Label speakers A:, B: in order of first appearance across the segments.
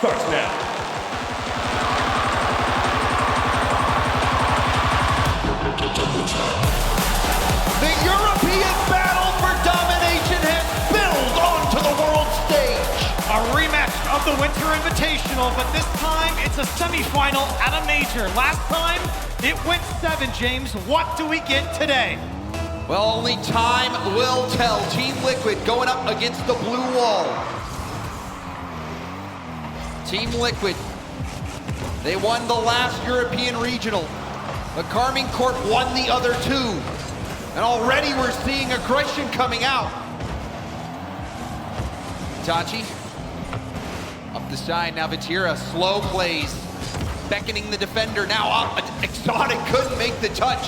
A: starts now.
B: The European battle for domination has built onto the world stage.
C: A rematch of the Winter Invitational, but this time it's a semifinal at a major. Last time it went 7, James. What do we get today?
B: Well, only time will tell. Team Liquid going up against the blue wall. Team Liquid, they won the last European regional, but KCorp won the other 2. And already we're seeing aggression coming out. Itachi, up the side, now Vatira, slow plays, beckoning the defender, now up, Exotic couldn't make the touch.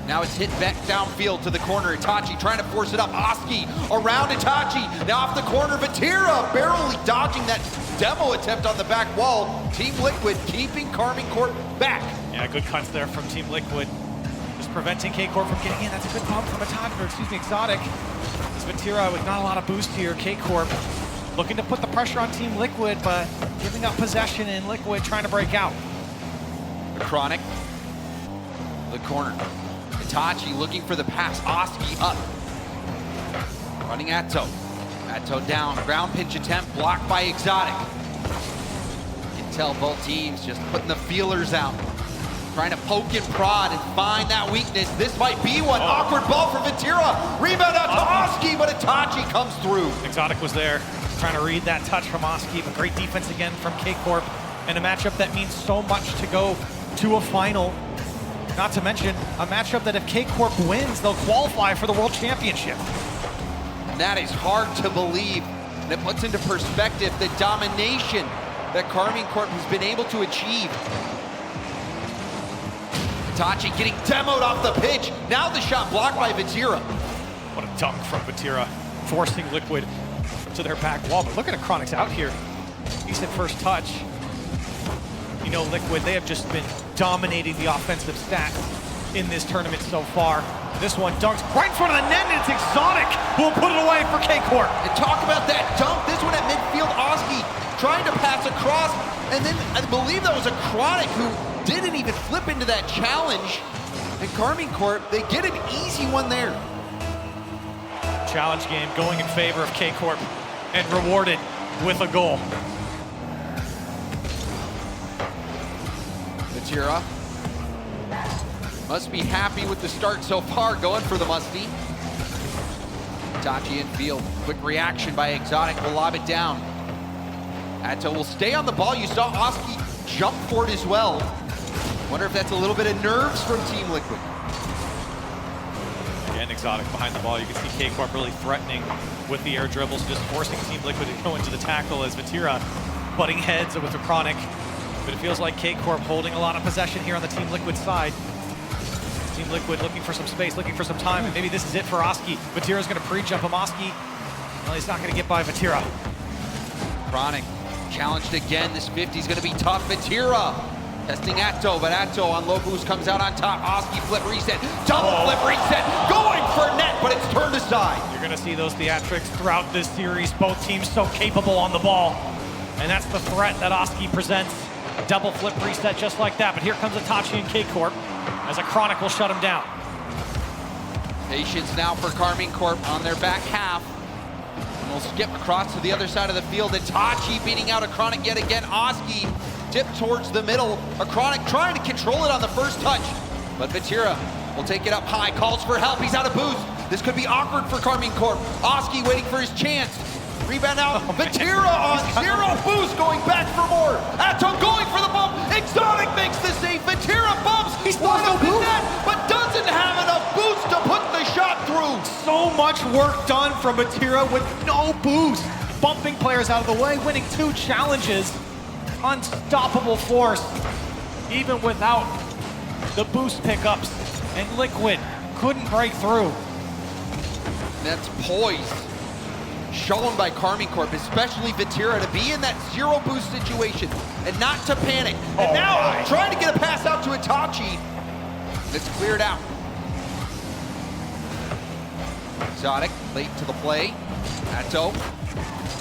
B: Now it's hit back downfield to the corner. Itachi trying to force it up. Oski around Itachi. Now off the corner. Vatira barely dodging that demo attempt on the back wall. Team Liquid keeping KCorp back.
C: Yeah, good cuts there from Team Liquid. Just preventing KCorp from getting in. That's a good pump from Exotic. This Vatira with not a lot of boost here. KCorp looking to put the pressure on Team Liquid, but giving up possession in Liquid trying to break out.
B: Chronic, the corner. Itachi looking for the pass. Oski up. Running Atto. Atto down. Ground pinch attempt blocked by Exotic. You can tell both teams just putting the feelers out. Trying to poke and prod and find that weakness. This might be one. Awkward ball for Vatira. Rebound out to Oski, but Itachi comes through.
C: Exotic was there trying to read that touch from Oski, but great defense again from KCorp. And a matchup that means so much to go to a final. Not to mention a matchup that if KCorp wins, they'll qualify for the World Championship.
B: And that is hard to believe. And it puts into perspective the domination that KCorp has been able to achieve. Itachi getting demoed off the pitch. Now the shot blocked by Vatira.
C: What a dunk from Vatira, forcing Liquid to their back wall. But look at Chronic's out here. Decent first touch. You know, Liquid, they have just been dominating the offensive stats in this tournament so far. This one dunks right in front of the net, and it's Exotic who will put it away for KCorp.
B: And talk about that dunk. This one at midfield, Oski trying to pass across, and then I believe that was a Chronic who didn't even flip into that challenge. And KCorp, they get an easy one there.
C: Challenge game going in favor of KCorp and rewarded with a goal.
B: Vatira must be happy with the start so far, going for the musty. Itachi infield, quick reaction by Exotic, will lob it down. Atto will stay on the ball. You saw Oski jump for it as well. Wonder if that's a little bit of nerves from Team Liquid.
C: Again, Exotic behind the ball. You can see KCorp really threatening with the air dribbles, just forcing Team Liquid to go into the tackle as Vatira butting heads with the Chronic. But it feels like KCorp holding a lot of possession here on the Team Liquid side. Team Liquid looking for some space, looking for some time, and maybe this is it for Oski. Vatira's gonna pre-jump him. Oski, well, he's not gonna get by Vatira.
B: Chronic challenged again. This 50 is gonna be tough. Vatira testing Atto, but Atto on low boost comes out on top. Oski flip reset, double flip reset, going for net, but it's turned aside.
C: You're gonna see those theatrics throughout this series. Both teams so capable on the ball. And that's the threat that Oski presents. Double flip reset just like that, but here comes Itachi and KCorp as a Chronic will shut him down.
B: Patience now for KCorp on their back half. And we'll skip across to the other side of the field. Itachi beating out a Chronic yet again. Oski tipped towards the middle. A Chronic trying to control it on the first touch. But Vatira will take it up high, calls for help. He's out of boost. This could be awkward for KCorp. Oski waiting for his chance. Rebound out. Vatira on zero boost, going back for more. Atto going for the bump. Exotic makes the save. Vatira bumps. He's wide open net, but doesn't have enough boost to put the shot through.
C: So much work done from Vatira with no boost. Bumping players out of the way, winning 2 challenges. Unstoppable force, even without the boost pickups. And Liquid couldn't break through.
B: That's poise shown by KCorp, especially Vatira, to be in that zero boost situation and not to panic. And now trying to get a pass out to Itachi. It's cleared out. Exotic late to the play. Atto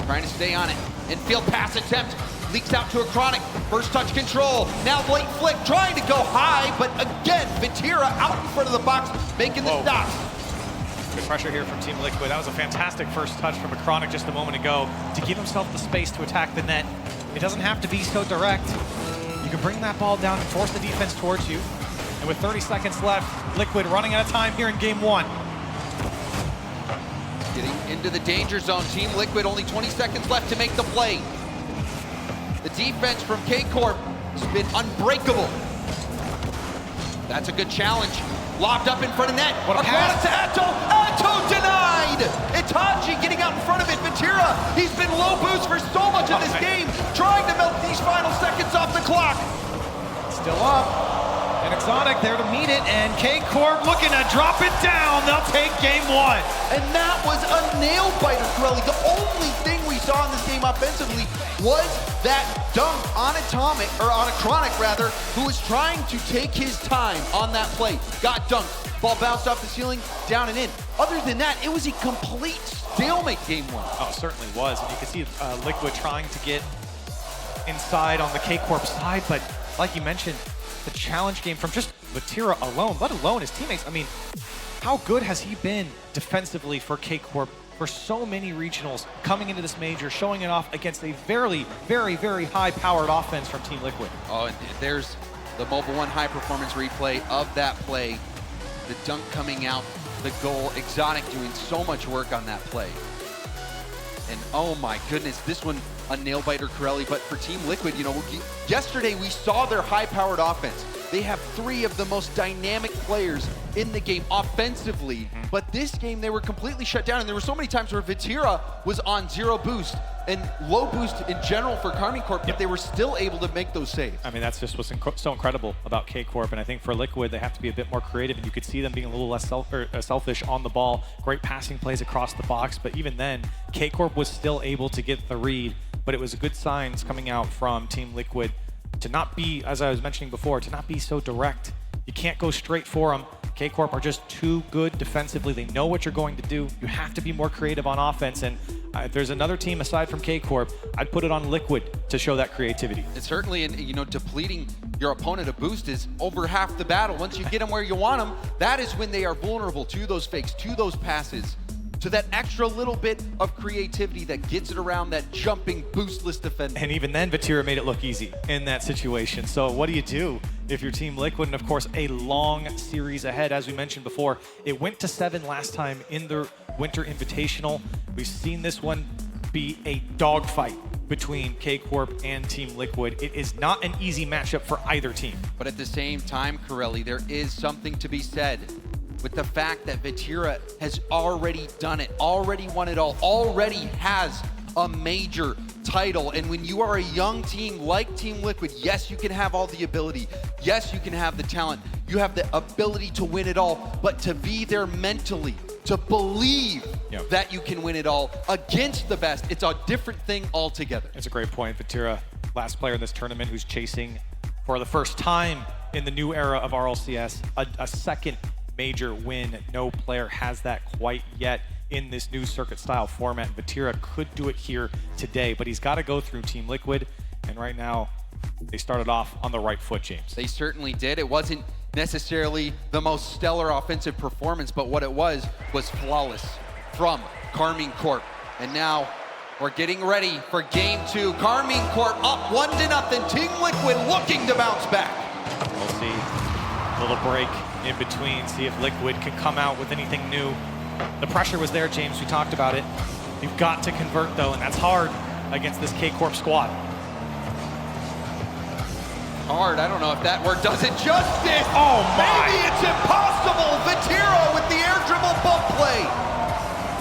B: trying to stay on it. Infield pass attempt leaks out to Acronic. First touch control. Now late flick, trying to go high, but again, Vatira out in front of the box, making the stop.
C: Good pressure here from Team Liquid. That was a fantastic first touch from Acronic just a moment ago to give himself the space to attack the net. It doesn't have to be so direct. You can bring that ball down and force the defense towards you. And with 30 seconds left, Liquid running out of time here in game one.
B: Getting into the danger zone. Team Liquid, only 20 seconds left to make the play. The defense from KCorp has been unbreakable. That's a good challenge. Lobbed up in front of net.
C: What a pass
B: to Atto. Atto denied! Itachi getting out in front of it. Vatira, he's been low boost for so much of this game, trying to melt these final seconds off the clock.
C: Still up. And Exotic there to meet it, and KCorp looking to drop it down. They'll take game one.
B: And that was a nail biter, Corelli. The only thing we saw in this game offensively was that dunk on Atomic, or on Acronic rather, who was trying to take his time on that play. Got dunked, ball bounced off the ceiling, down and in. Other than that, it was a complete stalemate game one.
C: Oh, it certainly was. And you can see Liquid trying to get inside on the KCorp side, but like you mentioned, the challenge game from just Vatira alone, let alone his teammates. I mean, how good has he been defensively for KCorp for so many regionals coming into this major, showing it off against a very, very, very high-powered offense from Team Liquid?
B: Oh, and there's the Mobile One high-performance replay of that play. The dunk coming out, the goal, Exotic doing so much work on that play. And oh my goodness, this one a nail-biter, Corelli, but for Team Liquid, you know, yesterday we saw their high-powered offense. They have 3 of the most dynamic players in the game offensively, but this game they were completely shut down, and there were so many times where Vatira was on 0 boost and low boost in general for KCorp, but they were still able to make those saves.
C: I mean, that's just what's so incredible about KCorp, and I think for Liquid, they have to be a bit more creative, and you could see them being a little less selfish on the ball. Great passing plays across the box, but even then, KCorp was still able to get the read, but it was good signs coming out from Team Liquid to not be, as I was mentioning before, to not be so direct. You can't go straight for them. KCorp are just too good defensively. They know what you're going to do. You have to be more creative on offense, and if there's another team aside from KCorp, I'd put it on Liquid to show that creativity.
B: It's certainly, and you know, depleting your opponent a boost is over half the battle. Once you get them where you want them, that is when they are vulnerable to those fakes, to those passes, to that extra little bit of creativity that gets it around that jumping boostless defender.
C: And even then, Vatira made it look easy in that situation. So what do you do if you're Team Liquid? And of course, a long series ahead, as we mentioned before. It went to 7 last time in the Winter Invitational. We've seen this one be a dogfight between KCorp and Team Liquid. It is not an easy matchup for either team.
B: But at the same time, Corelli, there is something to be said with the fact that Vatira has already done it, already won it all, already has a major title. And when you are a young team like Team Liquid, yes, you can have all the ability. Yes, you can have the talent. You have the ability to win it all, but to be there mentally, to believe that you can win it all against the best, it's a different thing altogether.
C: It's a great point. Vatira, last player in this tournament who's chasing for the first time in the new era of RLCS, a second major win. No player has that quite yet in this new circuit style format. Vatira could do it here today, but he's got to go through Team Liquid, and right now they started off on the right foot, James.
B: They certainly did. It wasn't necessarily the most stellar offensive performance, but what it was flawless from KCorp. And now we're getting ready for game 2. KCorp up 1-0. Team Liquid looking to bounce back.
C: We'll see. A little break in between, see if Liquid can come out with anything new. The pressure was there, James, we talked about it. You've got to convert though, and that's hard against this KCorp squad.
B: Hard, I don't know if that word does it justice.
C: Oh my!
B: Maybe it's impossible. Vatira with the air dribble bump play.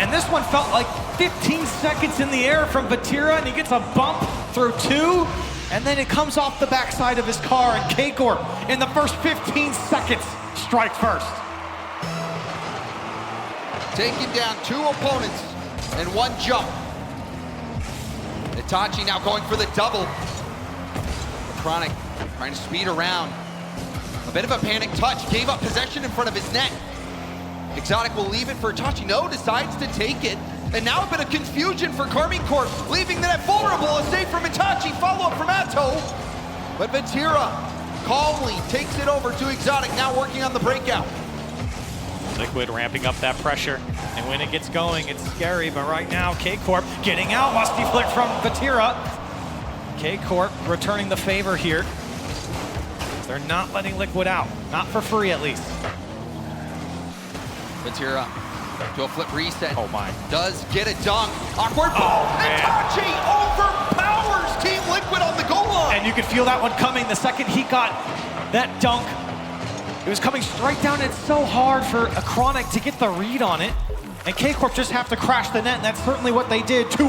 C: And this one felt like 15 seconds in the air from Vatira, and he gets a bump through 2, and then it comes off the backside of his car, and KCorp in the first 15 seconds strike first.
B: Taking down 2 opponents and 1 jump. Itachi now going for the double. Chronic trying to speed around. A bit of a panic touch, gave up possession in front of his net. Exotic will leave it for Itachi. No, decides to take it. And now a bit of confusion for KCorp, leaving the net vulnerable. A save from Itachi, follow-up from Atto. But Vatira calmly takes it over to Exotic, now working on the breakout.
C: Liquid ramping up that pressure, and when it gets going, it's scary, but right now, KCorp getting out. Lusty flick from Vatira. KCorp returning the favor here. They're not letting Liquid out, not for free at least.
B: Vatira to a flip reset.
C: Oh my.
B: Does get a dunk. Awkward ball. Itachi overpowers Team Liquid on the goal line.
C: And you could feel that one coming the second he got that dunk. It was coming straight down. It's so hard for a Chronic to get the read on it. And KCorp just have to crash the net, and that's certainly what they did, 2-0.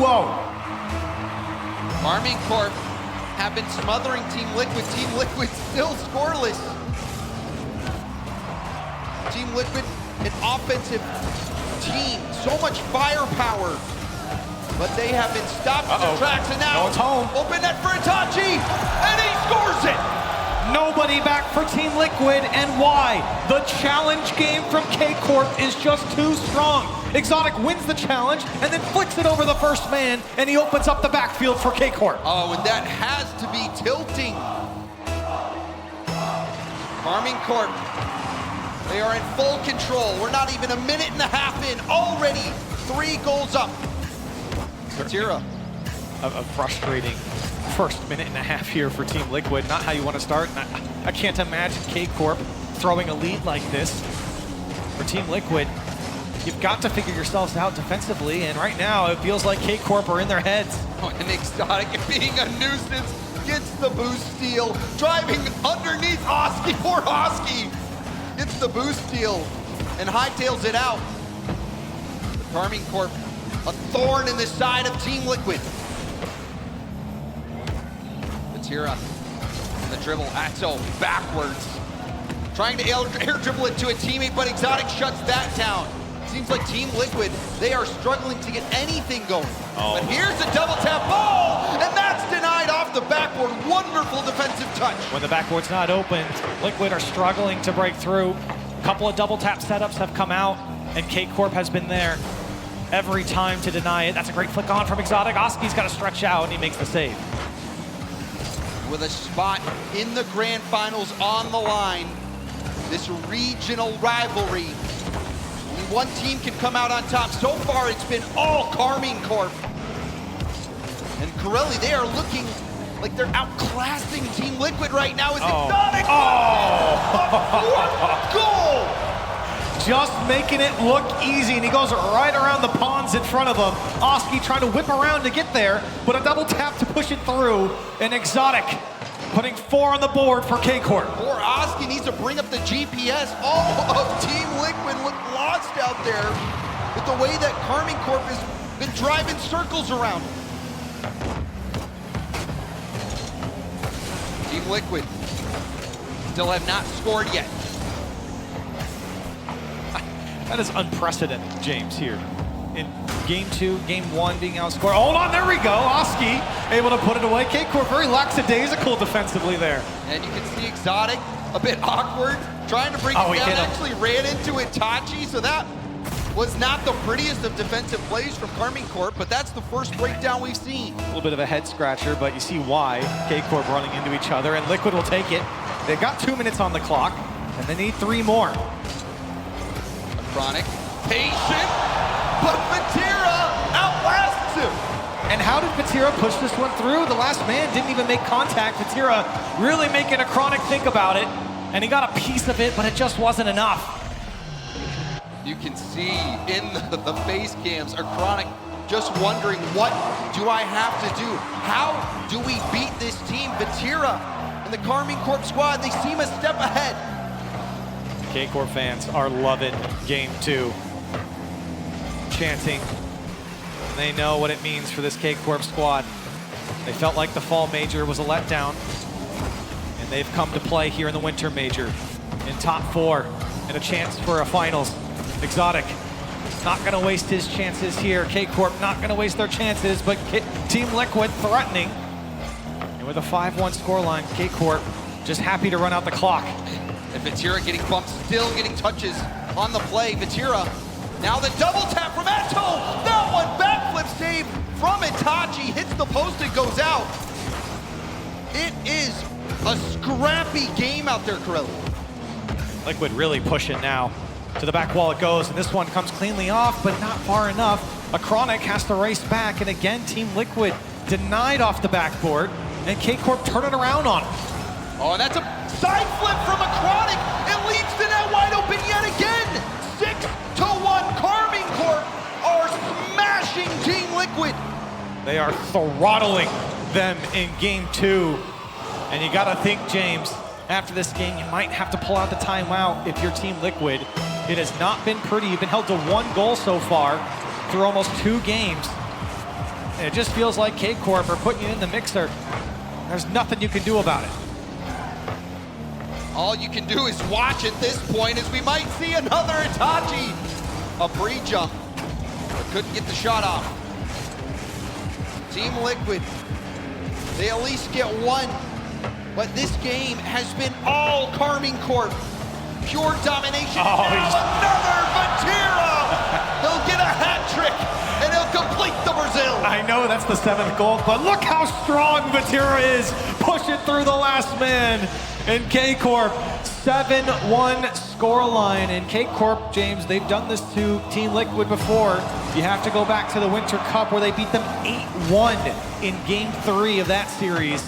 B: KCorp have been smothering Team Liquid. Team Liquid still scoreless. Team Liquid, an offensive team, so much firepower, but they have been stopped in their tracks, and now
C: it's home.
B: Open net for Itachi, and he scores it!
C: Nobody back for Team Liquid, and why? The challenge game from KCorp is just too strong. Exotic wins the challenge, and then flicks it over the first man, and he opens up the backfield for KCorp.
B: Oh, and that has to be tilting. KCorp, they are in full control. We're not even a minute and a half in, already 3 goals up. Vatira.
C: A frustrating first minute and a half here for Team Liquid. Not how you want to start. I can't imagine KCorp throwing a lead like this. For Team Liquid, you've got to figure yourselves out defensively, and right now it feels like KCorp are in their heads.
B: Oh, and Exotic being a nuisance gets the boost steal, driving underneath Oski. Poor Oski gets the boost steal and hightails it out. KCorp, a thorn in the side of Team Liquid. Vatira in the dribble, Atto backwards, trying to air dribble it to a teammate, but Exotic shuts that down. Seems like Team Liquid, they are struggling to get anything going.
C: Oh.
B: But here's a double tap ball, and that's denied off the backboard. Wonderful defensive touch.
C: When the backboard's not open, Liquid are struggling to break through. A couple of double tap setups have come out, and KCorp has been there every time to deny it. That's a great flick on from Exotic. Oski's got to stretch out, and he makes the save.
B: With a spot in the grand finals on the line, this regional rivalry, only one team can come out on top. So far, it's been all KCorp. And Corelli, they are looking like they're outclassing Team Liquid right now. It's Exotic. Goal!
C: Just making it look easy, and he goes right around the ponds in front of him. Oski trying to whip around to get there, but a double tap to push it through, and Exotic putting 4 on the board for KCorp.
B: Poor Oski needs to bring up the GPS. All of Team Liquid look lost out there with the way that KCorp has been driving circles around. Team Liquid still have not scored yet.
C: That is unprecedented, James, here. In game 2, game 1 being outscored. Hold on, there we go. Oski able to put it away. KCorp very lackadaisical defensively there.
B: And you can see Exotic a bit awkward, trying to bring it down. Actually ran into Itachi, so that was not the prettiest of defensive plays from KCorp, but that's the first breakdown we've seen.
C: A little bit of a head scratcher, but you see why. KCorp running into each other, and Liquid will take it. They've got 2 minutes on the clock, and they need 3 more.
B: Chronic, patient, but Vatira outlasts him.
C: And how did Vatira push this one through? The last man didn't even make contact. Vatira really making a Chronic think about it, and he got a piece of it, but it just wasn't enough.
B: You can see in the face cams, Chronic just wondering, what do I have to do? How do we beat this team? Vatira and the KCorp squad, they seem a step ahead.
C: KCorp fans are loving game 2. Chanting. They know what it means for this KCorp squad. They felt like the fall major was a letdown, and they've come to play here in the winter major in top 4 and a chance for a finals. Exotic not going to waste his chances here. KCorp not going to waste their chances, but Team Liquid threatening. And with a 5-1 scoreline, KCorp just happy to run out the clock.
B: And Vatira getting bumped, still getting touches on the play. Vatira, now the double tap from Atto. That one back. slap save from Itachi, hits the post and goes out. It is a scrappy game out there, Corelli.
C: Liquid really pushing now. To the back wall it goes, and this one comes cleanly off, but not far enough. Acronic has to race back, and again, Team Liquid denied off the backboard, and KCorp turn it around on him.
B: Oh, and that's a side flip from Acronic. It leads to that wide open yet again. 6-1, Carmine Corp are smashing Team Liquid.
C: They are throttling them in game 2. And you gotta think, James, after this game, you might have to pull out the timeout if you're Team Liquid. It has not been pretty. You've been held to 1 goal so far through almost 2 games. And it just feels like KCorp are putting you in the mixer. There's nothing you can do about it.
B: All you can do is watch at this point as we might see another Itachi. A pre-jump, but couldn't get the shot off. Team Liquid, they at least get 1, but this game has been all Carmine Corp. Pure domination.
C: Oh,
B: another Vatira! He'll get a hat trick, and he'll complete the Brazil.
C: I know that's the 7th goal, but look how strong Vatira is, pushing through the last man. And KCorp, 7-1 scoreline. And KCorp, James, they've done this to Team Liquid before. You have to go back to the Winter Cup where they beat them 8-1 in game 3 of that series.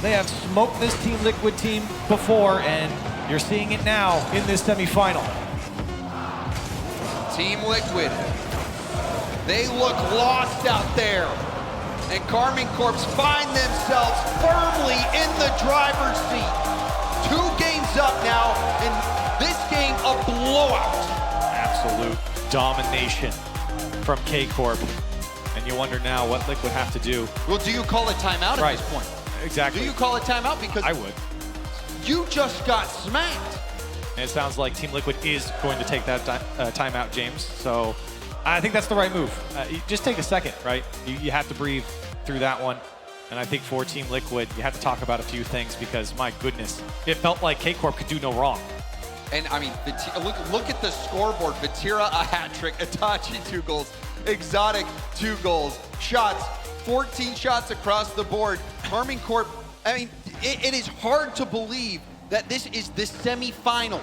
C: They have smoked this Team Liquid team before, and you're seeing it now in this semifinal.
B: Team Liquid, they look lost out there. And Carmine Corp find themselves firmly in the driver's seat. 2 games up now, and this game a blowout.
C: Absolute domination from KCorp. And you wonder now what Liquid have to do.
B: Well, do you call a timeout at this point?
C: Exactly.
B: Do you call a timeout? Because
C: I would.
B: You just got smacked.
C: And it sounds like Team Liquid is going to take that timeout, James. So I think that's the right move. You just take a second, right? You have to breathe through that one. And I think for Team Liquid, you have to talk about a few things because, my goodness, it felt like KCorp could do no wrong.
B: And I mean, look at the scoreboard. Vatira, a hat trick. Itachi, 2 goals. Exotic, 2 goals. Shots, 14 shots across the board. Carmine Corp, I mean, it is hard to believe that this is the semifinal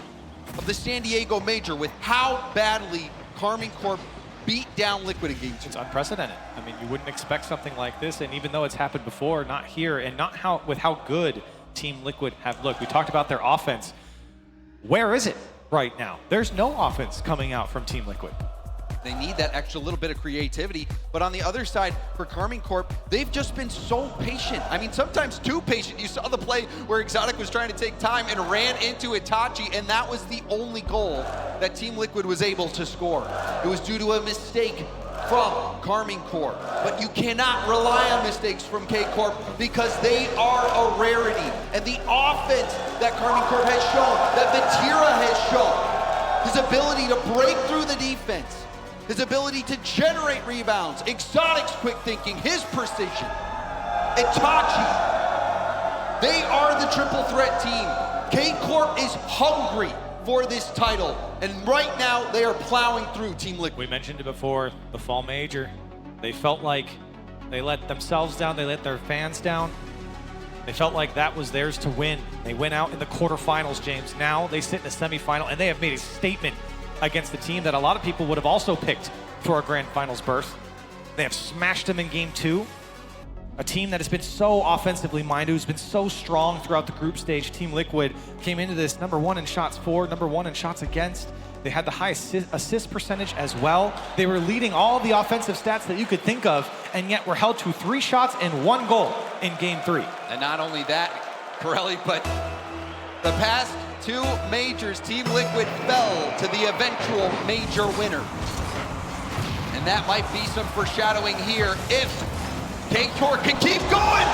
B: of the San Diego Major with how badly Carmine Corp beat down Liquid in game 2.
C: It's unprecedented. I mean, you wouldn't expect something like this, and even though it's happened before, not here, and not with how good Team Liquid have looked. We talked about their offense. Where is it right now? There's no offense coming out from Team Liquid.
B: They need that extra little bit of creativity. But on the other side, for Carmine Corp, they've just been so patient. I mean, sometimes too patient. You saw the play where Exotic was trying to take time and ran into Itachi, and that was the only goal that Team Liquid was able to score. It was due to a mistake from Carmine Corp. But you cannot rely on mistakes from KCorp because they are a rarity. And the offense that Carmine Corp has shown, that Vatira has shown, his ability to break through the defense, his ability to generate rebounds, Exotic's quick thinking, his precision, Itachi, they are the triple threat team. KCorp is hungry for this title, and right now they are plowing through Team Liquid.
C: We mentioned it before, the fall major. They felt like they let themselves down, they let their fans down. They felt like that was theirs to win. They went out in the quarterfinals, James. Now they sit in the semifinal, and they have made a statement against the team that a lot of people would have also picked for a grand finals berth. They have smashed them in game 2. A team that has been so offensively minded, who's been so strong throughout the group stage. Team Liquid came into this #1 in shots for, #1 in shots against. They had the highest assist percentage as well. They were leading all the offensive stats that you could think of, and yet were held to 3 shots and 1 goal in game 3.
B: And not only that, Corelli, but the past 2 majors, Team Liquid fell to the eventual major winner. And that might be some foreshadowing here if KCorp can keep going.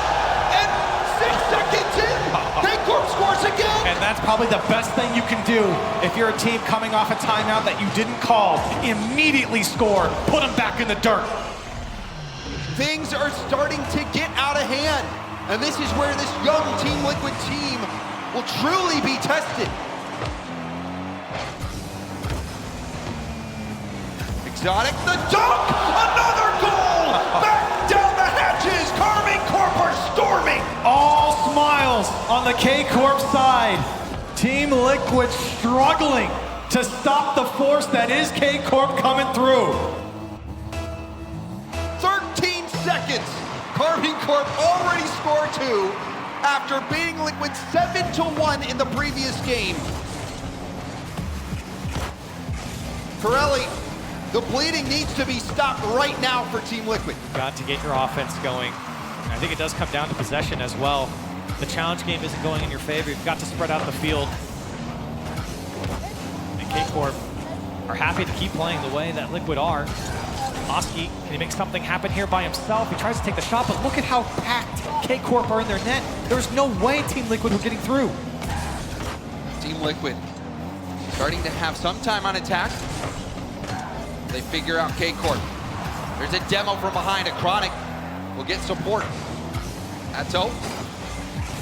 B: And 6 seconds in, KCorp scores again.
C: And that's probably the best thing you can do if you're a team coming off a timeout that you didn't call. Immediately score, put them back in the dirt.
B: Things are starting to get out of hand. And this is where this young Team Liquid team will truly be tested. Exotic, the dunk, another goal!
A: on the KCorp side. Team Liquid struggling to stop the force that is KCorp coming through.
B: 13 seconds. Carmine Corp already scored 2 after beating Liquid 7-1 in the previous game. Corelli, the bleeding needs to be stopped right now for Team Liquid.
C: Got to get your offense going. And I think it does come down to possession as well. The challenge game isn't going in your favor. You've got to spread out the field. And KCorp are happy to keep playing the way that Liquid are. Oski, can he make something happen here by himself? He tries to take the shot, but look at how packed KCorp are in their net. There's no way Team Liquid were getting through.
B: Team Liquid starting to have some time on attack. They figure out KCorp. There's a demo from behind. Chronic will get support. Atto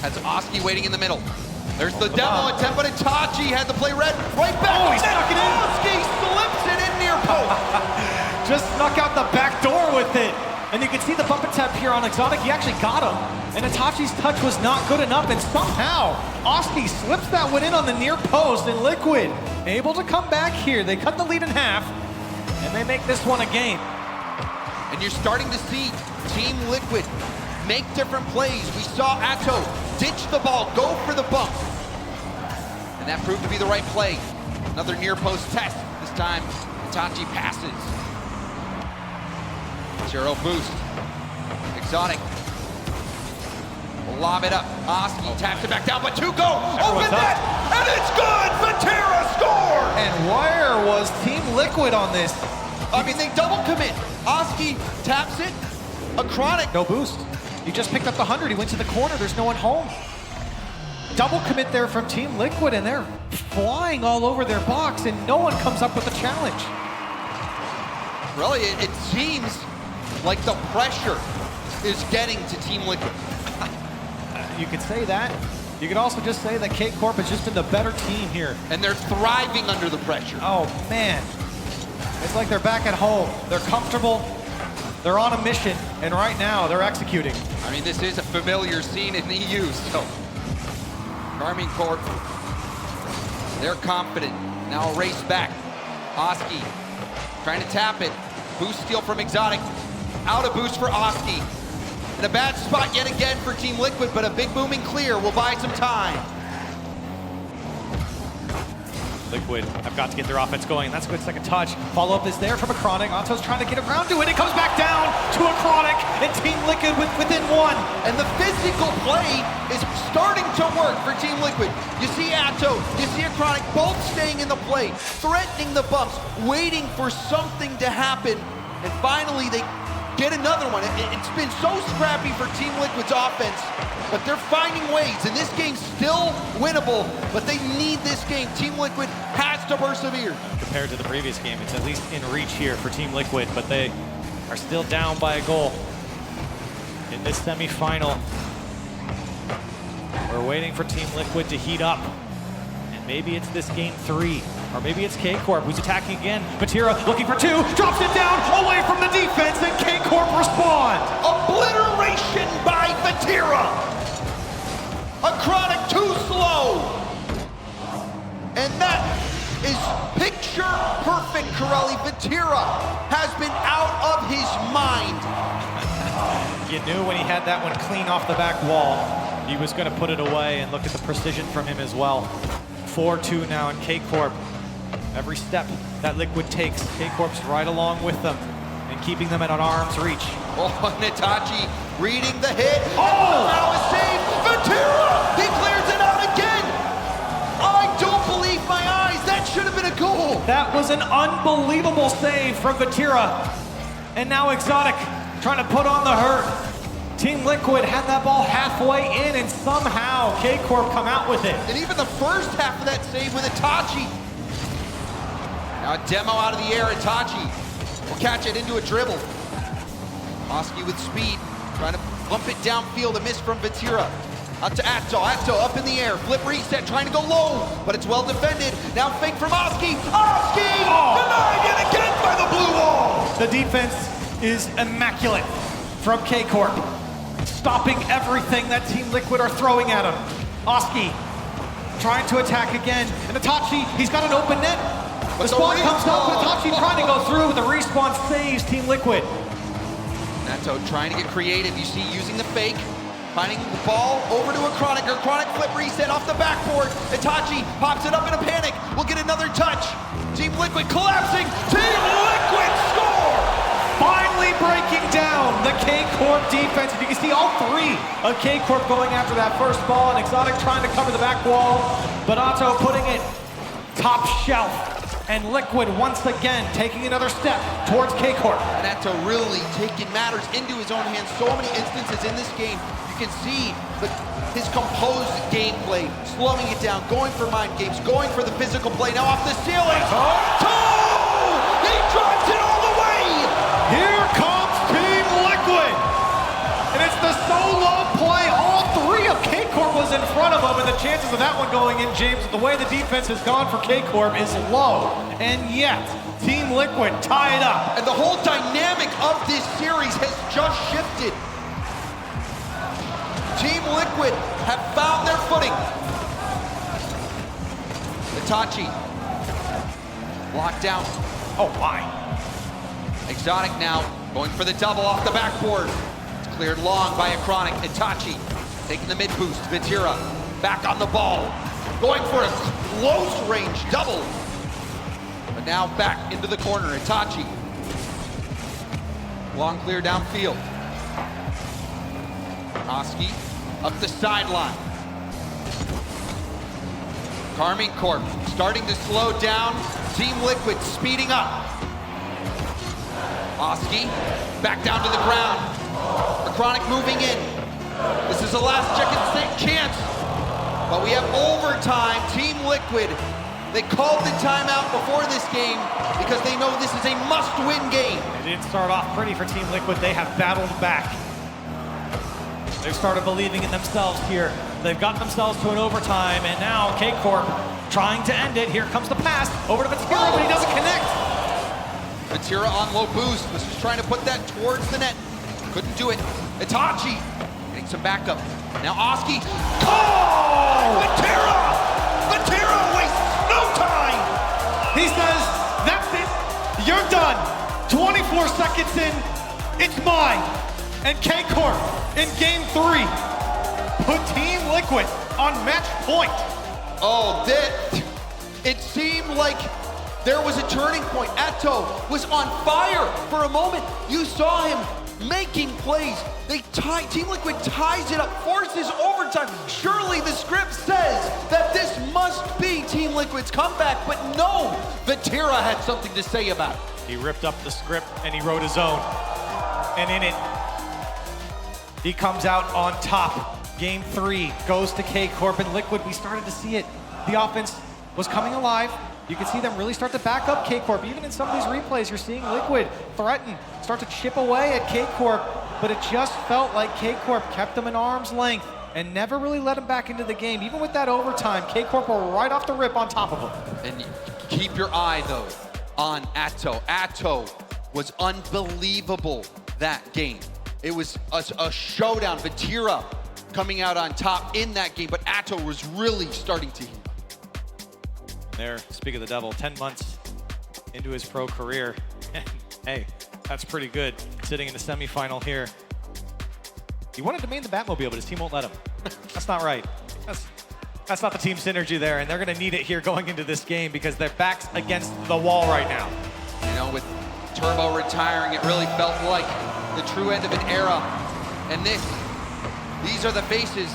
B: has Oski waiting in the middle. There's the demo attempt, but Itachi had to play red right back.
A: Oh, he snuck it in.
B: Oski slips it in near post.
A: Just snuck out the back door with it. And you can see the bump attempt here on Exotic. He actually got him. And Itachi's touch was not good enough. And somehow, Oski slips that one in on the near post. And Liquid able to come back here. They cut the lead in half. And they make this one a game.
B: And you're starting to see Team Liquid make different plays. We saw Atto ditch the ball, go for the bump. And that proved to be the right play. Another near post test. This time, Itachi passes. 0 boost. Exotic will lob it up. Oski taps it back down, but 2 go. Open net, and it's good! Vatira scored!
A: And where was Team Liquid on this?
B: I mean, they double commit. Oski taps it. A Chronic.
A: No boost. He just picked up the 100. He went to the corner. There's no one home. Double commit there from Team Liquid, and they're flying all over their box, and no one comes up with a challenge.
B: Really, it seems like the pressure is getting to Team Liquid.
A: You could say that. You could also just say that KCorp has just been the better team here.
B: And they're thriving under the pressure.
A: Oh, man. It's like they're back at home. They're comfortable. They're on a mission. And right now, they're executing.
B: I mean, this is a familiar scene in the EU, so. Carmine Corp, they're confident. Now a race back. Oski trying to tap it. Boost steal from Exotic. Out of boost for Oski. In a bad spot yet again for Team Liquid, but a big booming clear will buy some time.
C: Liquid have got to get their offense going. That's a good second touch.
A: Follow-up is there from a Chronic. Anto's trying to get around to it. It comes back down to a Chronic, and Team Liquid within 1.
B: And the physical play is starting to work for Team Liquid. You see Atto, you see a Chronic, both staying in the play, threatening the bumps, waiting for something to happen, and finally they get another one. It's been so scrappy for Team Liquid's offense, but they're finding ways, and this game's still winnable, but they need this game. Team Liquid has to persevere.
C: Compared to the previous game, it's at least in reach here for Team Liquid, but they are still down by a goal in this semifinal. We're waiting for Team Liquid to heat up, and maybe it's this game 3. Or maybe it's KCorp who's attacking again. Vatira looking for 2, drops it down away from the defense, and KCorp respond.
B: Obliteration by Vatira. A Chronic too slow. And that is picture perfect, Corelli. Vatira has been out of his mind.
C: You knew when he had that one clean off the back wall, he was going to put it away, and look at the precision from him as well. 4-2 now in KCorp. Every step that Liquid takes, KCorp's right along with them and keeping them at an arm's reach.
B: Oh, Itachi reading the hit. Oh! Now a save. Vatira! He clears it out again. I don't believe my eyes. That should have been a goal.
A: That was an unbelievable save from Vatira. And now Exotic trying to put on the hurt. Team Liquid had that ball halfway in, and somehow KCorp come out with it.
B: And even the first half of that save with Itachi. Now a demo out of the air. Itachi will catch it into a dribble. Oski with speed, trying to bump it downfield. A miss from Vatira. Out to Atto. Atto up in the air. Flip reset, trying to go low, but it's well defended. Now fake from Oski. Oski! Denied yet again by the blue wall!
A: The defense is immaculate from KCorp, stopping everything that Team Liquid are throwing at him. Oski trying to attack again. And Itachi, he's got an open net. The spawn comes up, but Itachi trying to go through with the respawn saves Team Liquid.
B: Nato trying to get creative. You see, using the fake, finding the ball over to Acronic. Acronic flip reset off the backboard. Itachi pops it up in a panic. We'll get another touch. Team Liquid collapsing. Team Liquid score!
A: Finally breaking down the KCorp defense. You can see all three of KCorp going after that first ball, and Exotic trying to cover the back wall, but Otto putting it top shelf. And Liquid once again taking another step towards KCorp.
B: And Atto really taking matters into his own hands. So many instances in this game. You can see his composed gameplay, slowing it down, going for mind games, going for the physical play. Now off the ceiling. He drops it all the way.
A: Here comes Team Liquid. And it's the solo play. All three of KCorp was in front of him, and the chances of that one going in, James, the way the defense has gone for KCorp is low. And yet, Team Liquid tie it up.
B: And the whole dynamic of this series has just shifted. Team Liquid have found their footing. Itachi, locked down.
A: Oh my.
B: Exotic now going for the double off the backboard. It's cleared long by Acronic. Itachi taking the mid boost. Vatira back on the ball. Going for a close range double. But now back into the corner. Itachi. Long clear downfield. Oski up the sideline. KCorp starting to slow down. Team Liquid speeding up. Oski back down to the ground. Acronic moving in. This is the last chance. But we have overtime. Team Liquid, they called the timeout before this game because they know this is a must-win game.
A: It didn't start off pretty for Team Liquid. They have battled back. They've started believing in themselves here. They've gotten themselves to an overtime, and now KCorp trying to end it. Here comes the pass over to Vatira, but he doesn't connect.
B: Vatira on low boost. Was just trying to put that towards the net. Couldn't do it. Itachi getting some backup. Now Oski. Oh! Vatira wastes no time.
A: He says, that's it. You're done. 24 seconds in. It's mine. And KCorp in game 3 put Team Liquid on match point.
B: Oh, it seemed like there was a turning point. Atto was on fire for a moment. You saw him making plays. Team Liquid ties it up, forces overtime. Surely the script says that this must be Team Liquid's comeback, but no, Vatira had something to say about it.
A: He ripped up the script and he wrote his own. And in it, he comes out on top. Game 3 goes to KCorp, and Liquid, we started to see it. The offense was coming alive. You can see them really start to back up KCorp. Even in some of these replays, you're seeing Liquid threaten, start to chip away at KCorp, but it just felt like KCorp kept them in arm's length and never really let them back into the game. Even with that overtime, KCorp were right off the rip on top of them.
B: And keep your eye, though, on Atto. Atto was unbelievable that game. It was a showdown. Vatira coming out on top in that game, but Atto was really starting to heat up.
C: There, speak of the devil, 10 months into his pro career. Hey, that's pretty good, sitting in the semifinal here. He wanted to main the Batmobile, but his team won't let him. That's not right. That's not the team synergy there, and they're gonna need it here going into this game because their back's against the wall right now.
B: You know, with Turbo retiring, it really felt like the true end of an era. And these are the faces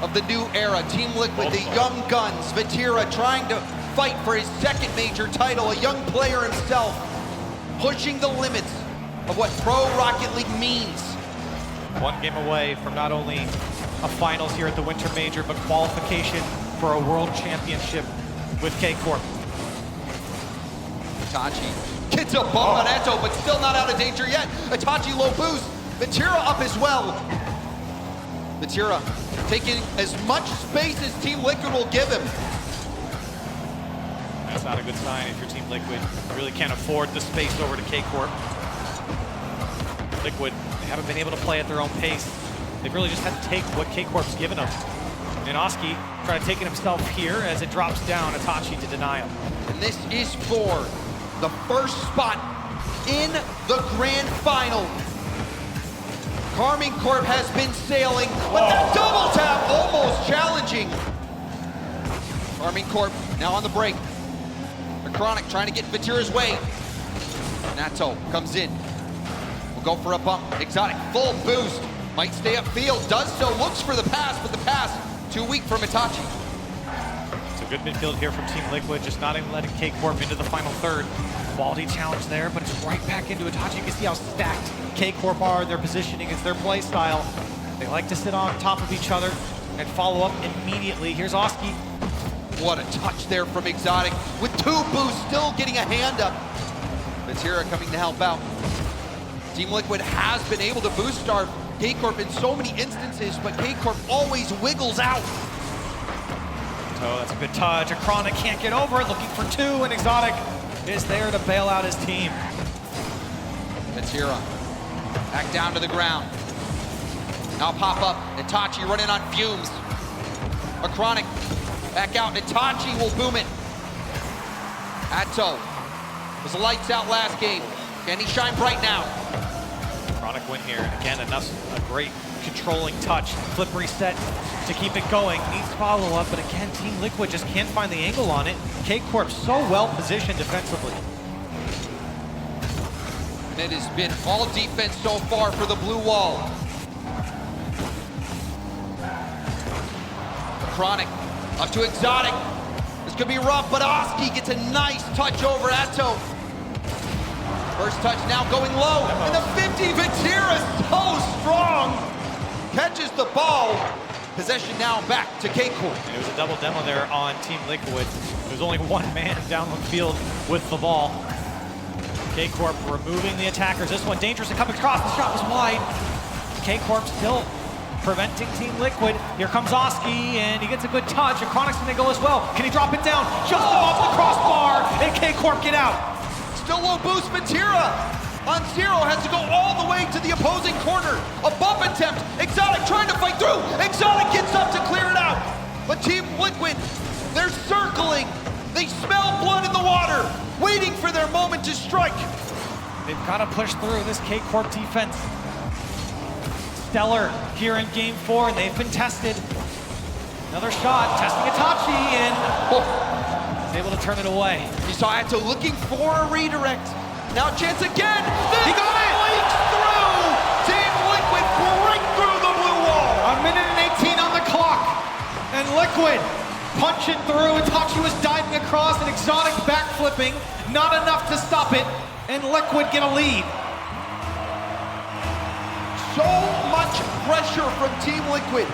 B: of the new era. Team Liquid, the young guns. Vatira trying to fight for his second major title, a young player himself, pushing the limits of what pro Rocket League means.
C: One game away from not only a finals here at the Winter Major, but qualification for a world championship with KCorp.
B: Itachi gets a bump on Atto, but still not out of danger yet. Itachi low boost. Vatira up as well. Vatira taking as much space as Team Liquid will give him.
C: That's not a good sign if you're Team Liquid. You really can't afford the space over to KCorp. Liquid, they haven't been able to play at their own pace. They've really just had to take what KCorp's given them. And Oski trying to take it himself here as it drops down. Itachi to deny him.
B: And this is for the first spot in the grand final. KCorp has been sailing, but the double tap almost challenging. KCorp now on the break. Chronic trying to get Vatira's way. Nato comes in. Will go for a bump. Exotic full boost. Might stay upfield. Does so. Looks for the pass, but the pass too weak from Itachi.
C: It's a good midfield here from Team Liquid, just not even letting KCorp into the final third. Quality challenge there, but it's right back into Itachi. You can see how stacked KCorp are. Their positioning is their play style. They like to sit on top of each other and follow up immediately. Here's Oski.
B: What a touch there from Exotic with 2 boosts, still getting a hand up. Vatira coming to help out. Team Liquid has been able to boost starve KCorp in so many instances, but KCorp always wiggles out.
C: Oh, that's a good touch. Chronic can't get over it, looking for 2, and Exotic is there to bail out his team.
B: Vatira back down to the ground. Now pop up, Itachi running on fumes. Chronic back out, Itachi will boom it. Atto was lights out last game. Can he shine bright now?
C: Chronic win here. Again, a great controlling touch. Flip reset to keep it going. Needs follow-up, but again, Team Liquid just can't find the angle on it. KCorp so well positioned defensively.
B: And it has been all defense so far for the blue wall. Chronic up to Exotic. This could be rough, but Oski gets a nice touch over Atto. First touch now going low, and the 50 Vatira so strong. Catches the ball. Possession now back to KCorp.
C: It was a double demo there on Team Liquid. There's only one man down the field with the ball. KCorp removing the attackers. This one dangerous and coming across. The shot was wide. KCorp still preventing Team Liquid. Here comes Oski, and he gets a good touch. And Chronic's gonna go as well. Can he drop it down? Just above the crossbar, and KCorp get out.
B: Still low boost, Vatira on 0 has to go all the way to the opposing corner. A bump attempt, Exotic trying to fight through. Exotic gets up to clear it out. But Team Liquid, they're circling. They smell blood in the water, waiting for their moment to strike.
C: They've got to push through this KCorp defense. Stellar here in game 4, and they've been tested. Another shot, testing Itachi, and he's able to turn it away.
B: You saw Atto looking for a redirect. Now chance again.
C: He got it!
B: Breaks through. Team Liquid break through the blue wall.
A: A minute and 18 on the clock. And Liquid punching through. Itachi was diving across, and Exotic backflipping. Not enough to stop it. And Liquid get a lead.
B: So much pressure from Team Liquid.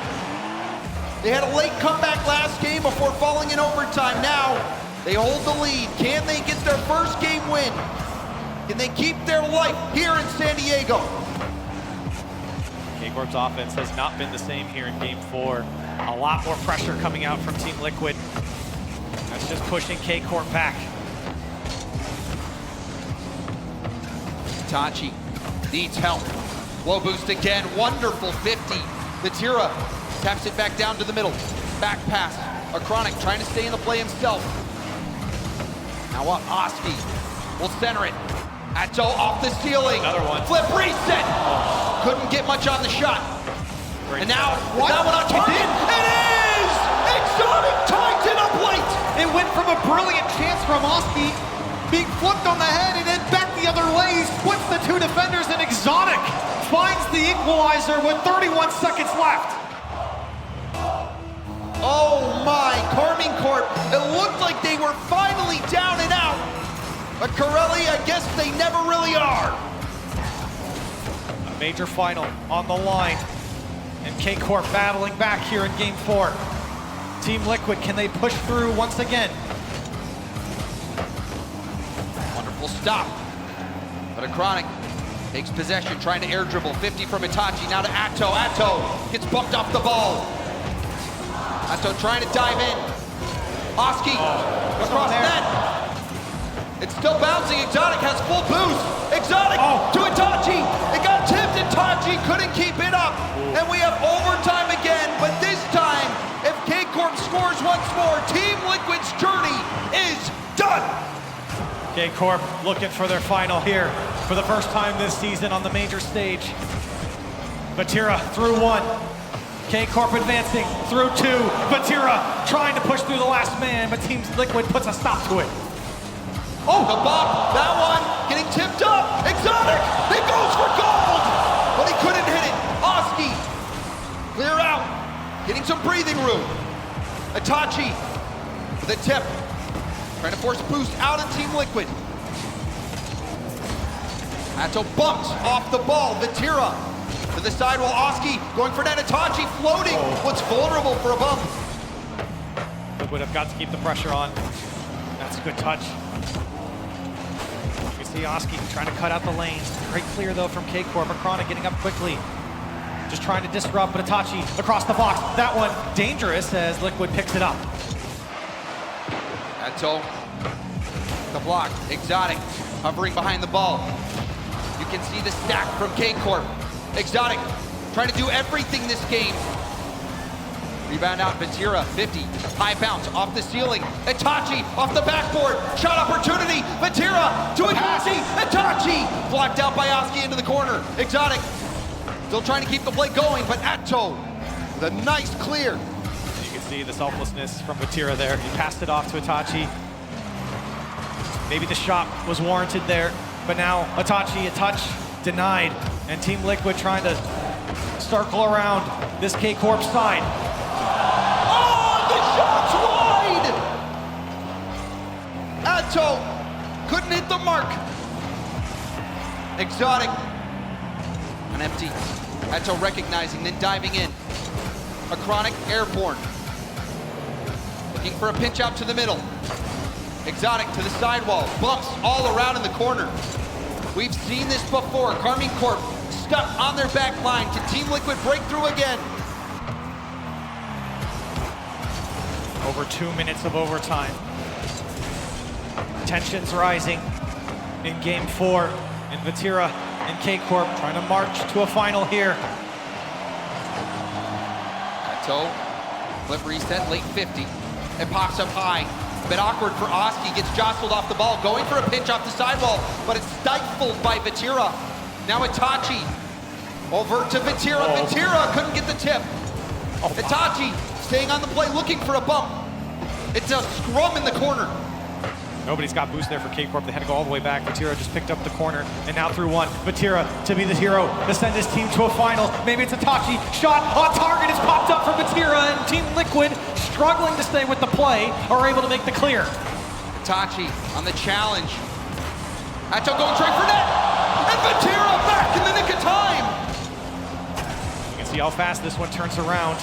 B: They had a late comeback last game before falling in overtime. Now they hold the lead. Can they get their first game win? Can they keep their life here in San Diego?
C: KCorp's offense has not been the same here in game 4. A lot more pressure coming out from Team Liquid. That's just pushing KCorp back.
B: Itachi needs help. Low boost again, wonderful 50. Vatira taps it back down to the middle. Back pass. Chronic trying to stay in the play himself. Now up, Oski will center it. Atto off the ceiling.
C: Another one.
B: Flip reset. Couldn't get much on the shot.
C: Great
B: And now,
A: What?
B: that one on target. It is! Exotic tied it up late.
A: It went from a brilliant chance from Oski, being flipped on the head, and then back the other way. He splits the 2 defenders, and Exotic finds the equalizer with 31 seconds left.
B: Oh my, KCorp. It looked like they were finally down and out. But Corelli, I guess they never really are.
C: A major final on the line. And KCorp battling back here in game 4. Team Liquid, can they push through once again?
B: Wonderful stop. But Chronic takes possession, trying to air dribble. 50 from Itachi, now to Atto. Atto gets bumped off the ball. Atto trying to dive in. Oski across net. It's still bouncing. Exotic has full boost. Exotic to Itachi. It got tipped. Itachi couldn't keep it up. And we have overtime again. But this time, if
C: KCorp looking for their final here for the first time this season on the major stage. Vatira through one. KCorp advancing through two. Vatira trying to push through the last man, but Team Liquid puts a stop to it.
B: Oh, the bop, that one getting tipped up. Exotic, he goes for gold, but he couldn't hit it. Oski, clear out, getting some breathing room. Itachi with a tip, trying to force boost out of Team Liquid. Atto bumps off the ball. Vatira to the sidewall. Oski going for that. Itachi floating. What's vulnerable for a bump?
C: Liquid have got to keep the pressure on. That's a good touch. You can see Oski trying to cut out the lanes. Great clear though from KCorp. Acronic getting up quickly. Just trying to disrupt, but Itachi across the box. That one dangerous as Liquid picks it up.
B: Atto, the block. Exotic hovering behind the ball. You can see the stack from KCorp. Exotic trying to do everything this game. Rebound out, Vatira, 50. High bounce off the ceiling. Itachi off the backboard. Shot opportunity. Vatira to Itachi. Itachi blocked out by Oski into the corner. Exotic still trying to keep the play going, but Atto with a nice clear.
C: You can see the selflessness from Vatira there. He passed it off to Itachi. Maybe the shot was warranted there, but now Itachi, a touch denied, and Team Liquid trying to circle around this KCorp side.
B: Oh, the shot's wide! Atto couldn't hit the mark. Exotic, an empty. Atto recognizing, then diving in. Acronic airborne. Looking for a pinch out to the middle. Exotic to the sidewall, bumps all around in the corner. We've seen this before. KCorp stuck on their back line. Can Team Liquid break through again?
C: Over 2 minutes of overtime. Tensions rising in game 4. And Vatira and KCorp trying to march to a final here.
B: Atto, flip reset, late 50. It pops up high. Bit awkward for Oski, gets jostled off the ball, going for a pinch off the sidewall, but it's stifled by Vatira. Now Itachi, over to Vatira. Vatira couldn't get the tip. Itachi staying on the play, looking for a bump. It's a scrum in the corner.
C: Nobody's got boost there for KCorp. They had to go all the way back. Vatira just picked up the corner, and now through one. Vatira to be the hero, to send his team to a final. Maybe it's Itachi. Shot on target is popped up from Vatira, and Team Liquid, struggling to stay with the play, are able to make the clear.
B: Itachi on the challenge. Atto going straight for net, and Vatira back in the nick of time.
C: You can see how fast this one turns around.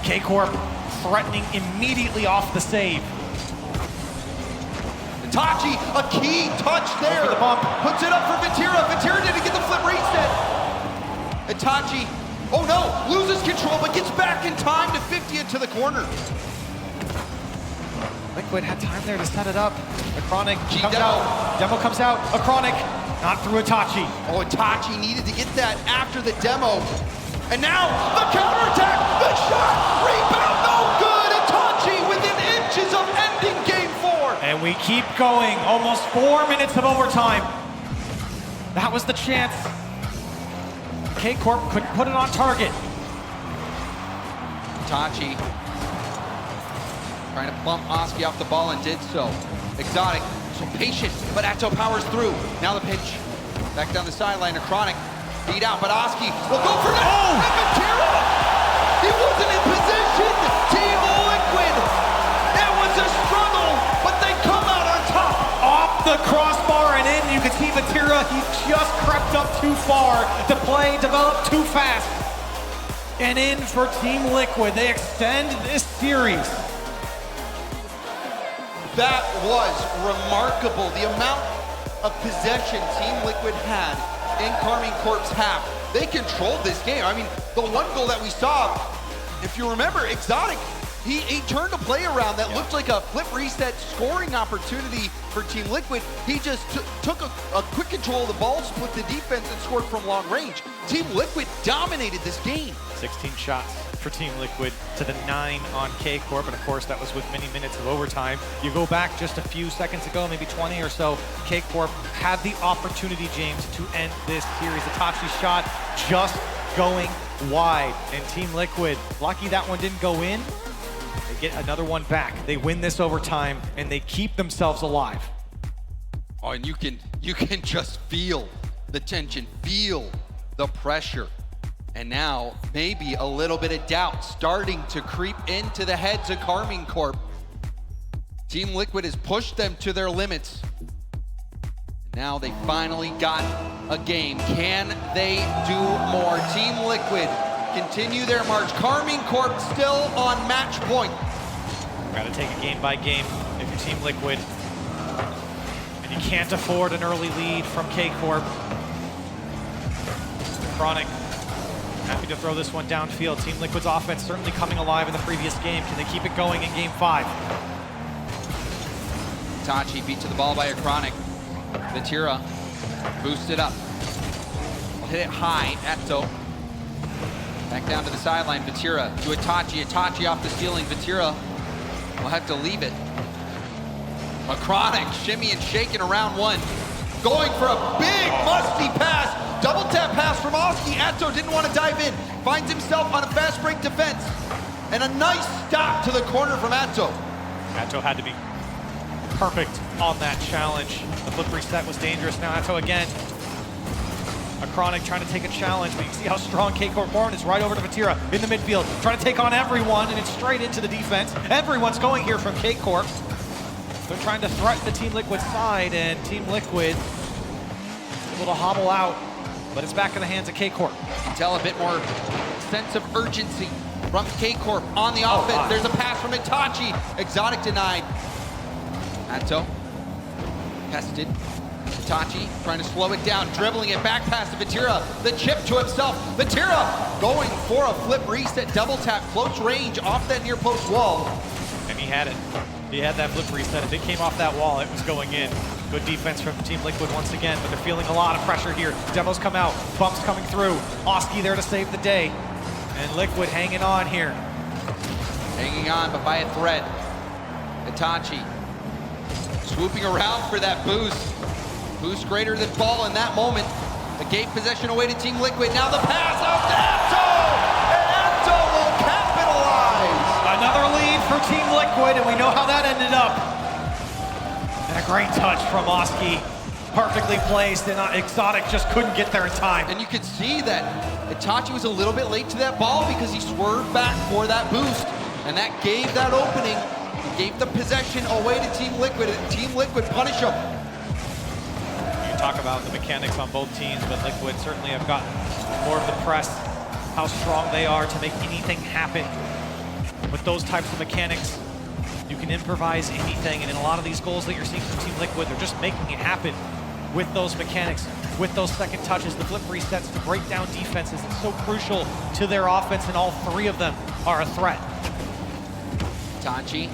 C: KCorp threatening immediately off the save.
B: Itachi, a key touch there.
C: The bump.
B: Puts it up for Vatira. Vatira didn't get the flip reset. Itachi, oh no, loses control, but gets back in time to 50 it to the corner.
C: Liquid had time there to set it up. Acronic comes
B: demo.
C: out. Demo comes out. Acronic, not through Itachi.
B: Oh, Itachi needed to get that after the demo. And now, the counterattack, the shot, rebound, no good. Itachi within inches of ending game 4.
C: And we keep going, almost 4 minutes of overtime. That was the chance. KCorp couldn't put it on target.
B: Itachi trying to bump Oski off the ball and did so. Exotic, so patient, but Atto powers through. Now the pitch, back down the sideline. Acronic beat out, but Oski will go for that. Oh! And Vatira, he wasn't in position. Team Liquid, it was a struggle, but they come out on top.
C: Off the crossbar and in, you can see Vatira, he just crept up too far. The play developed too fast. And in for Team Liquid, they extend this series.
B: That was remarkable. The amount of possession Team Liquid had in KCorp's half. They controlled this game. I mean, the one goal that we saw, if you remember, Exotic, he turned a play around that looked like a flip reset scoring opportunity for Team Liquid. He just took a quick control of the ball, split the defense, and scored from long range. Team Liquid dominated this game.
C: 16 shots. for Team Liquid to the 9 on KCorp, and of course that was with many minutes of overtime. You go back just a few seconds ago, maybe 20 or so, KCorp had the opportunity, James, to end this series. Itachi's shot just going wide, and Team Liquid, lucky that one didn't go in. They get another one back. They win this overtime, and they keep themselves alive.
B: Oh, and you can just feel the tension, feel the pressure. And now maybe a little bit of doubt starting to creep into the heads of KCorp. Team Liquid has pushed them to their limits. Now they finally got a game. Can they do more? Team Liquid continue their march. KCorp still on match point.
C: Got to take it game by game if you're Team Liquid. And you can't afford an early lead from KCorp. Chronic happy to throw this one downfield. Team Liquid's offense certainly coming alive in the previous game. Can they keep it going in game 5?
B: Itachi beat to the ball by a Chronic. Vatira boosted up. Will hit it high. Etto back down to the sideline. Vatira to Itachi. Itachi off the ceiling. Vatira will have to leave it. A Chronic shimmy and shaking around one. Going for a big musty pass. Double tap pass from Oski. Atto didn't want to dive in. Finds himself on a fast break defense. And a nice stop to the corner from Atto.
C: Atto had to be perfect on that challenge. The flip reset was dangerous. Now Atto again. A Chronic trying to take a challenge, but you see how strong KCorp Warren is right over to Vatira in the midfield. Trying to take on everyone, and it's straight into the defense. Everyone's going here from KCorp. They're trying to threaten the Team Liquid side, and Team Liquid able to hobble out, but it's back in the hands of KCorp.
B: You can tell a bit more sense of urgency from KCorp on the offense. There's a pass from Itachi. Exotic denied. Atto pested. Itachi trying to slow it down, dribbling it back past to Vatira. The chip to himself. Vatira going for a flip reset, double tap, close range off that near post wall.
C: And he had it. He had that flip reset. If it came off that wall, it was going in. Good defense from Team Liquid once again, but they're feeling a lot of pressure here. Demos come out, bumps coming through. Oski there to save the day. And Liquid hanging on here.
B: Hanging on, but by a thread. Itachi swooping around for that boost. Boost greater than ball in that moment. The gate possession away to Team Liquid. Now the pass out to Atto! And Atto will capitalize!
C: Another lead for Team Liquid, and we know how that ended up. And a great touch from Oski. Perfectly placed, and Exotic just couldn't get there in time.
B: And you could see that Itachi was a little bit late to that ball because he swerved back for that boost. And that gave that opening, gave the possession away to Team Liquid, and Team Liquid punish them.
C: You talk about the mechanics on both teams, but Liquid certainly have gotten more of the press, how strong they are to make anything happen. With those types of mechanics, you can improvise anything, and in a lot of these goals that you're seeing from Team Liquid, they're just making it happen with those mechanics, with those second touches, the flip resets to break down defenses. It's so crucial to their offense, and all 3 of them are a threat.
B: Itachi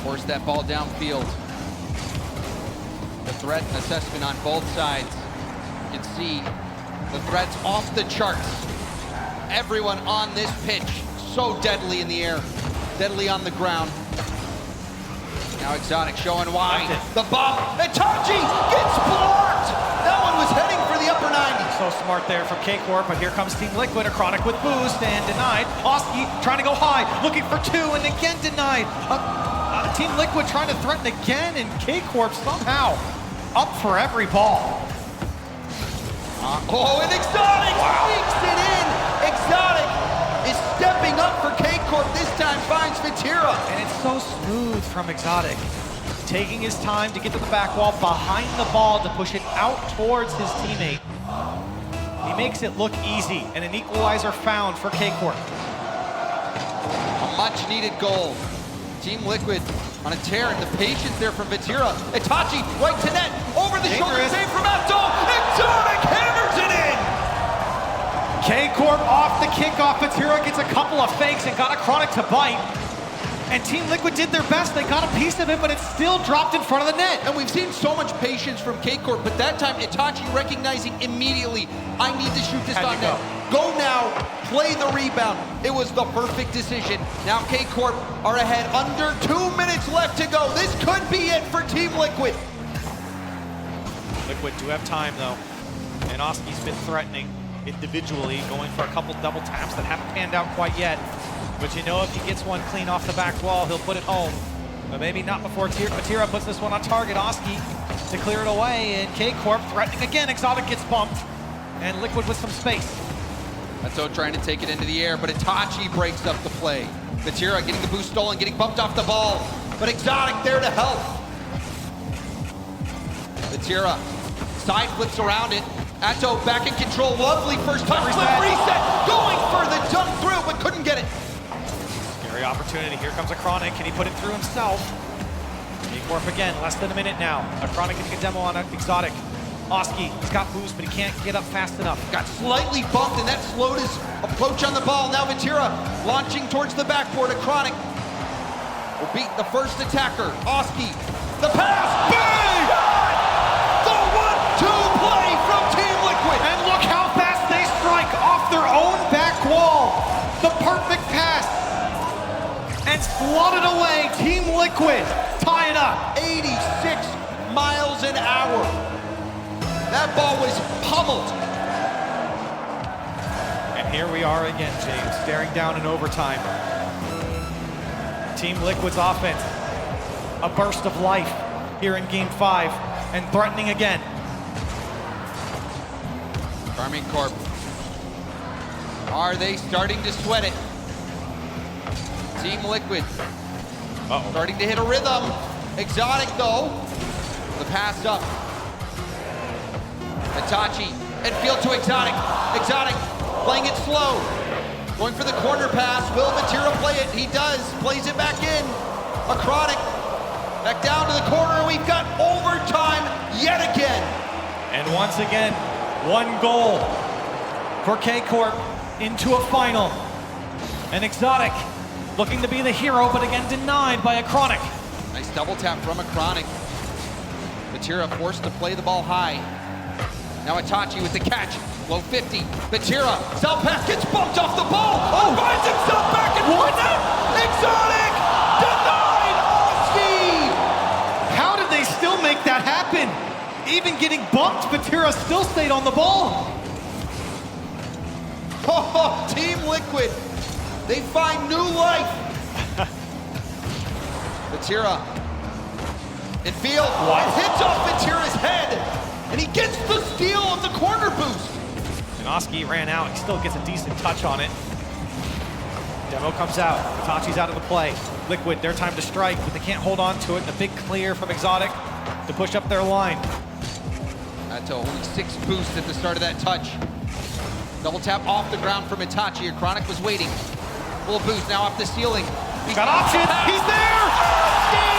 B: force that ball downfield. The threat and assessment on both sides. You can see the threats off the charts. Everyone on this pitch, so deadly in the air, deadly on the ground. Now Exotic showing why. The bomb, Itachi gets blocked! That one was heading for the upper 90.
C: So smart there from KCorp, but here comes Team Liquid, a Chronic with boost and denied. Oski trying to go high, looking for 2 and again denied. Team Liquid trying to threaten again, and KCorp somehow up for every ball.
B: Oh, and Exotic sneaks it in! Exotic is stepping up for KCorp, this time finds Vatira.
C: And it's so smooth from Exotic. Taking his time to get to the back wall, behind the ball to push it out towards his teammate. He makes it look easy, and an equalizer found for KCorp.
B: A much needed goal. Team Liquid on a tear, and the patience there from Vatira. Itachi, right to net, over the shoulder save from Atto. Exotic hammers it in!
C: KCorp off the kickoff. Vatira gets a couple of fakes and got a Chronic to bite. And Team Liquid did their best. They got a piece of it, but it still dropped in front of the net.
B: And we've seen so much patience from KCorp, but that time Itachi recognizing immediately, I need to shoot this on net. Go now, play the rebound. It was the perfect decision. Now KCorp are ahead, under 2 minutes left to go. This could be it for Team Liquid.
C: Liquid do have time though, and Oski's been threatening individually, going for a couple double taps that haven't panned out quite yet. But you know, if he gets one clean off the back wall, he'll put it home. But maybe not before Matira puts this one on target. Oski to clear it away, and KCorp threatening again. Exotic gets bumped, and Liquid with some space.
B: Atto trying to take it into the air, but Itachi breaks up the play. Matira getting the boost stolen, getting bumped off the ball, but Exotic there to help. Matira, side flips around it. Atto back in control, lovely first touch, flip reset, going for the dunk through, but couldn't get it.
C: Scary opportunity, here comes Acronic, can he put it through himself? KCorp again, less than a minute now. Acronic getting a demo on Exotic. Oski, he's got boost, but he can't get up fast enough.
B: Got slightly bumped, and that slowed his approach on the ball. Now Matira launching towards the backboard. Acronic will beat the first attacker. Oski, the pass, bang! The 1-2 play from Team Liquid.
A: And look how fast they strike off their own back wall. The perfect pass. And slotted away, Team Liquid. Tie it up.
B: 86 miles an hour. That ball was pummeled.
C: And here we are again, James, staring down in overtime. Team Liquid's offense, a burst of life here in Game 5, and threatening again.
B: KCorp, are they starting to sweat it? Team Liquid starting to hit a rhythm. Exotic though, the pass up. Itachi, and field to Exotic. Exotic playing it slow. Going for the corner pass. Will Matira play it? He does. Plays it back in. Acronic back down to the corner. We've got overtime yet again.
C: And once again, one goal for KCorp into a final. And Exotic looking to be the hero, but again denied by Acronic.
B: Nice double tap from Acronic. Matira forced to play the ball high. Now Itachi with the catch, low 50. Matira, cell pass, gets bumped off the ball. Oh, finds himself back in one net. Exotic denied Oski.
A: How did they still make that happen? Even getting bumped, Matira still stayed on the ball.
B: Oh, Team Liquid, they find new life. Matira in field, hits off Matira's head. And he gets the steal of the corner boost.
C: And Oski ran out, he still gets a decent touch on it. Demo comes out, Itachi's out of the play. Liquid, their time to strike, but they can't hold on to it. And a big clear from Exotic to push up their line.
B: Atto only 6 boosts at the start of that touch. Double tap off the ground from Itachi. Acronic was waiting. Full boost now off the ceiling.
A: He's got options, he's there!
B: Oski!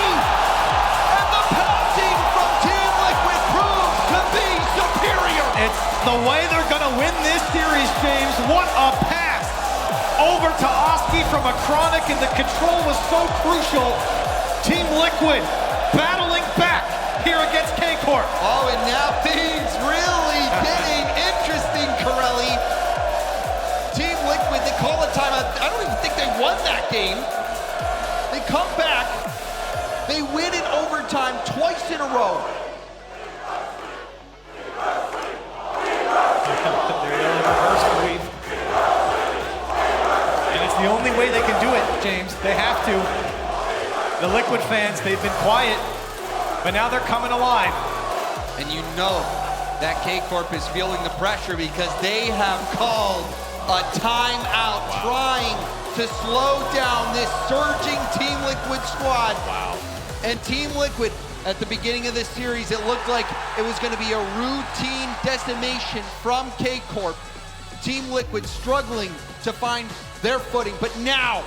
B: And the passing from Team Liquid proves to be superior.
A: It's the way they're gonna win this series, James. What a pass! Over to Oski from Acronic, and the control was so crucial. Team Liquid battling back here against KCorp.
B: Oh, and now things really getting interesting, Corelli. Team Liquid, they call a timeout. I don't even think they won that game. They come back, they win in overtime twice in a row.
A: And it's the only way they can do it, James. They have to. The Liquid fans, they've been quiet, but now they're coming alive.
B: And you know that KCorp is feeling the pressure because they have called a timeout, trying to slow down this surging Team Liquid squad.
C: Wow.
B: And Team Liquid, at the beginning of this series, it looked like it was going to be a routine decimation from KCorp. Team Liquid struggling to find their footing, but now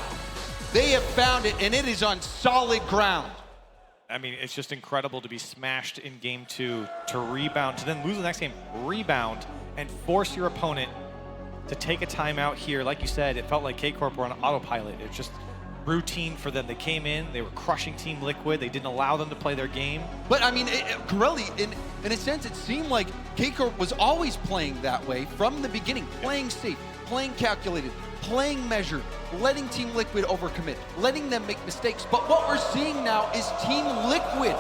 B: they have found it, and it is on solid ground.
C: I mean, it's just incredible to be smashed in game 2, to rebound, to then lose the next game, rebound, and force your opponent to take a timeout here. Like you said, it felt like KCorp were on autopilot. It's just routine for them. They came in, they were crushing Team Liquid. They didn't allow them to play their game.
B: But I mean, Corelli, in a sense, it seemed like KCorp was always playing that way from the beginning, playing safe, playing calculated, playing measured, letting Team Liquid overcommit, letting them make mistakes. But what we're seeing now is Team Liquid.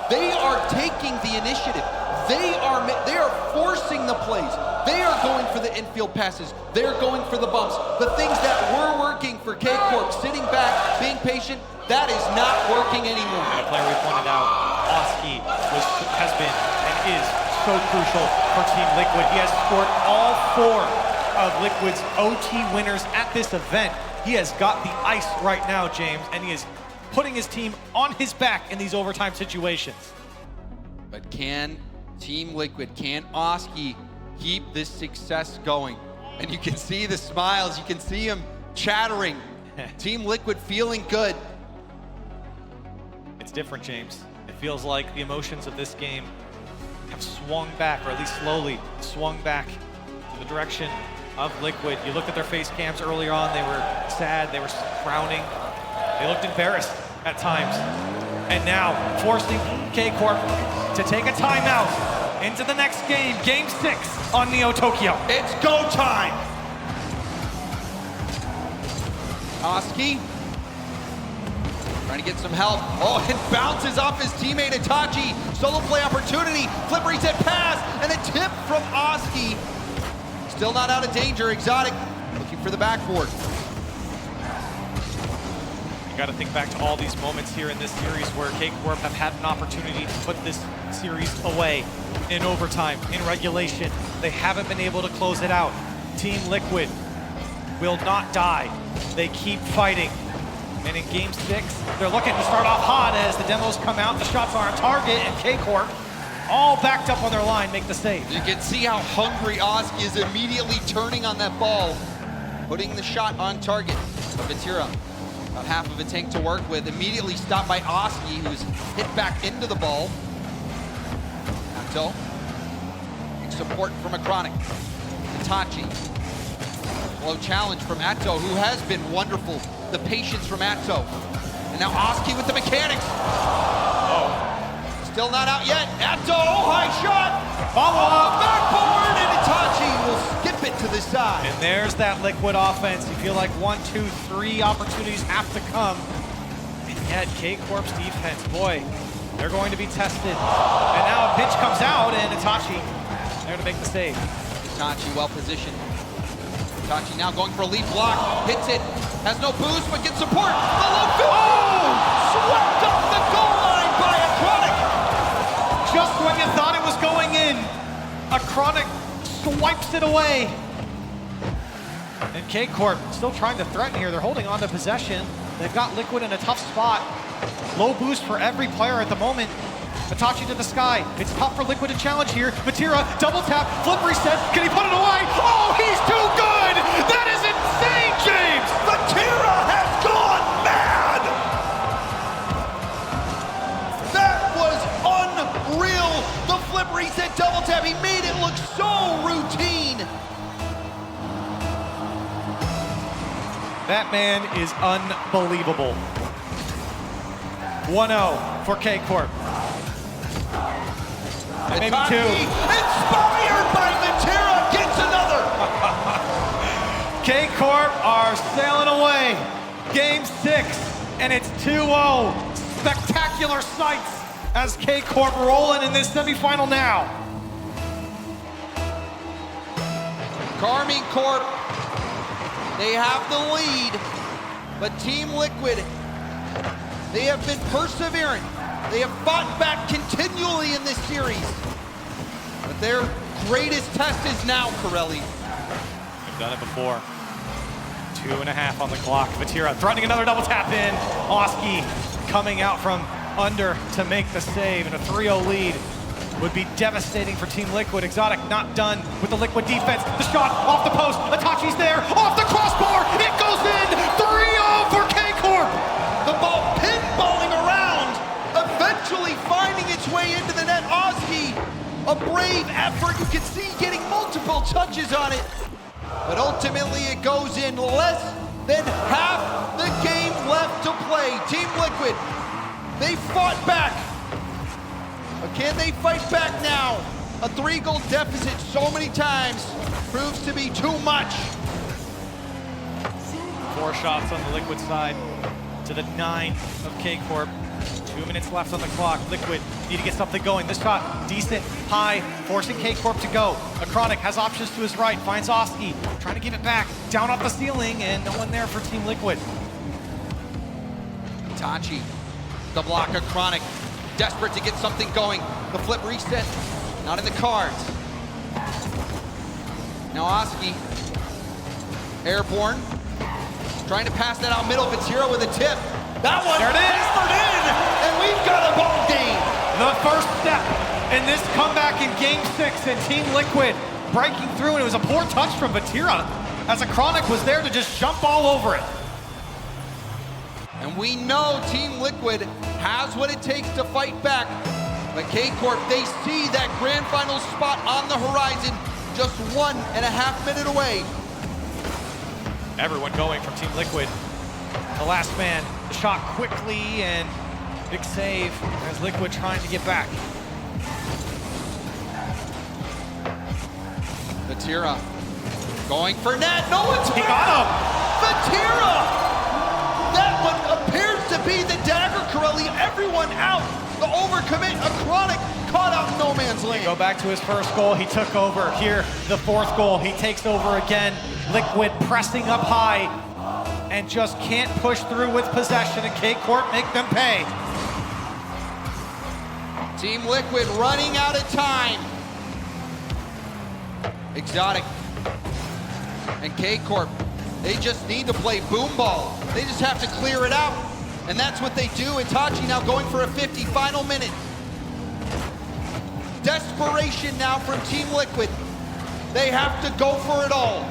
B: They are taking the initiative. They are forcing the plays. They are going for the infield passes. They're going for the bumps. The things that were working for KCorp, sitting back, being patient, that is not working anymore.
C: And a player we pointed out, Oski, has been and is so crucial for Team Liquid. He has scored all 4 of Liquid's OT winners at this event. He has got the ice right now, James, and he is putting his team on his back in these overtime situations.
B: But can Team Liquid, can Oski keep this success going? And you can see the smiles, you can see him chattering. Team Liquid feeling good.
C: It's different, James. It feels like the emotions of this game have swung back, or at least slowly swung back to the direction of Liquid. You looked at their face cams earlier on, they were sad, they were frowning. They looked embarrassed at times. And now, forcing KCorp to take a timeout into the next game, Game 6 on Neo Tokyo.
B: It's go time! Oski trying to get some help. Oh, and bounces off his teammate Itachi. Solo play opportunity, flip reset pass, and a tip from Oski. Still not out of danger, Exotic looking for the backboard.
C: You got to think back to all these moments here in this series where KCorp have had an opportunity to put this series away in overtime, in regulation. They haven't been able to close it out. Team Liquid will not die. They keep fighting. And in Game 6, they're looking to start off hot as the demos come out, the shots are on target, and KCorp, all backed up on their line, make the save.
B: You can see how hungry Oski is immediately turning on that ball, putting the shot on target. Vatira, about half of a tank to work with, immediately stopped by Oski, who's hit back into the ball. Atto, support from Acronic. Itachi, low challenge from Atto, who has been wonderful. The patience from Atto. And now Oski with the mechanics. Oh, still not out yet. Atto, high shot.
C: Follow up.
B: Backboard, and Itachi will skip it to the side.
C: And there's that Liquid offense. You feel like 1, 2, 3 opportunities have to come. And yet KCorp's defense, boy, they're going to be tested. And now a pitch comes out, and Itachi there to make the save.
B: Itachi well positioned. Itachi now going for a lead block, hits it, has no boost, but gets support. The low field, oh! Swept off the goal line by Acronic.
A: Just when you thought it was going in, Acronic swipes it away.
C: And KCorp still trying to threaten here. They're holding on to possession. They've got Liquid in a tough spot. Low boost for every player at the moment. Itachi to the sky. It's tough for Liquid to challenge here. Vatira, double tap, flip reset. Can he put it away? Oh, he's too good! That is insane, James!
B: Vatira has gone mad! That was unreal! The flip reset double tap, he made it look so routine!
C: That man is unbelievable. 1-0 for KCorp. And maybe
B: Itachi,
C: 2.
B: inspired by Vatira, gets another!
C: KCorp are sailing away. Game 6, and it's 2-0. Spectacular sights as KCorp rolling in this semifinal now.
B: Carmine Corp, they have the lead, but Team Liquid, they have been perseverant. They have fought back continually in this series. But their greatest test is now, Corelli.
C: They've done it before. 2.5 on the clock. Vatira threatening another double tap in. Oski coming out from under to make the save, and a 3-0 lead would be devastating for Team Liquid. Exotic not done with the Liquid defense. The shot off the post. Itachi's there, off the crossbar. It goes in. 3-0 for KCorp.
B: The ball pinballing around, eventually finding its way into the net. Oski, a brave effort. You can see getting multiple touches on it. But ultimately it goes in. Less than half the game left to play. Team Liquid, they fought back. But can they fight back now? A 3-goal deficit so many times proves to be too much.
C: 4 shots on the Liquid side to the 9 of KCorp. 2 minutes left on the clock. Liquid need to get something going. This shot, decent, high, forcing KCorp to go. Acronic has options to his right, finds Oski, trying to give it back, down off the ceiling, and no one there for Team Liquid.
B: Tachi, the block of Chronic, desperate to get something going. The flip reset, not in the cards. Now Oski, airborne, trying to pass that out middle. Vatira with a tip. That one
A: There it is.
B: hammered in, and we've got a ball game.
A: The first step in this comeback in Game 6, and Team Liquid breaking through, and it was a poor touch from Vatira as Acronic was there to just jump all over it.
B: And we know Team Liquid has what it takes to fight back. But KCorp, they see that grand final spot on the horizon, just 1.5 minutes away.
C: Everyone going from Team Liquid. The last man, the shot quickly, and big save as Liquid trying to get back.
B: Vatira going for net. No one's
A: He got him.
B: Vatira! That one appears to be the dagger, Corelli. Everyone out. The overcommit. Acronic caught out in no man's land.
A: Go back to his first goal, he took over. Here, the 4th goal, he takes over again. Liquid pressing up high and just can't push through with possession, and KCorp make them pay.
B: Team Liquid running out of time. Exotic and KCorp, they just need to play boom ball. They just have to clear it out, and that's what they do. Itachi now going for a 50 final minute. Desperation now from Team Liquid. They have to go for it all.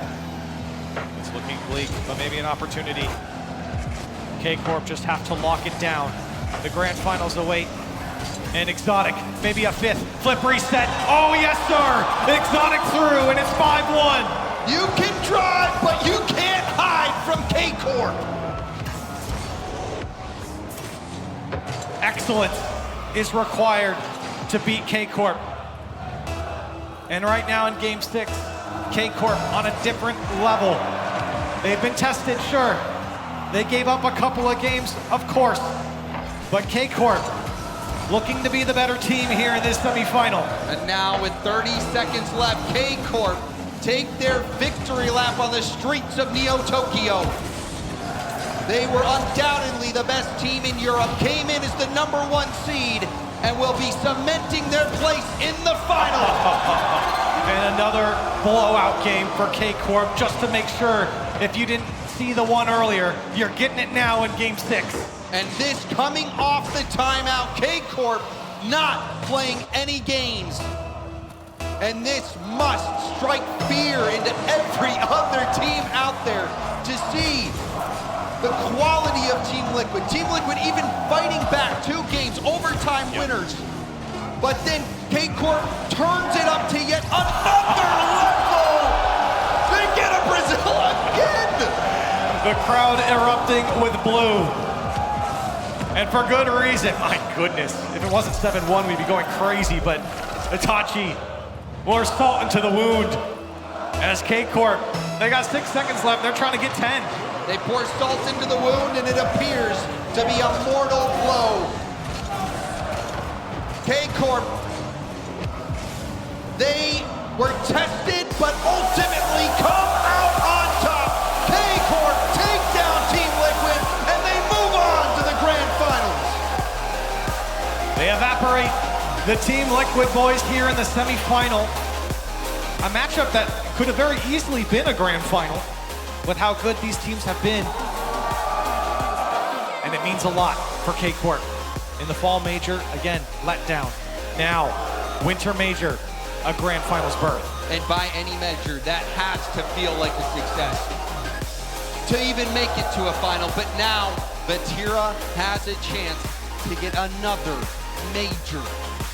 C: It's looking bleak, but maybe an opportunity. KCorp just have to lock it down. The grand finals await. And Exotic, maybe a 5th. Flip reset. Oh, yes, sir. Exotic through, and it's 5-1.
B: You can drive, but you can't hide from KCorp.
A: Excellence is required to beat KCorp. And right now in Game 6, KCorp on a different level. They've been tested, sure. They gave up a couple of games, of course. But KCorp looking to be the better team here in this semifinal.
B: And now with 30 seconds left, KCorp take their victory lap on the streets of Neo Tokyo. They were undoubtedly the best team in Europe, came in as the #1 seed, and will be cementing their place in the final.
A: And another blowout game for KCorp, just to make sure, if you didn't see the one earlier, you're getting it now in Game 6.
B: And this coming off the timeout, KCorp not playing any games. And this must strike fear into every other team out there to see the quality of Team Liquid. Team Liquid even fighting back 2 games, overtime winners. But then KCorp turns it up to yet another level. They get a Brazil again.
A: The crowd erupting with blue. And for good reason. My goodness. If it wasn't 7-1, we'd be going crazy, but Itachi more salt into the wound. As KCorp, they got 6 seconds left. They're trying to get 10.
B: They pour salt into the wound, and it appears to be a mortal blow. KCorp, they were tested, but ultimately come out on top. KCorp take down Team Liquid, and they move on to the grand finals.
A: They evaporate the Team Liquid boys here in the semifinal. A matchup that could have very easily been a grand final with how good these teams have been. And it means a lot for KCorp. In the fall major, again, let down. Now, winter major, a grand finals berth.
B: And by any measure, that has to feel like a success to even make it to a final. But now, Vatira has a chance to get another major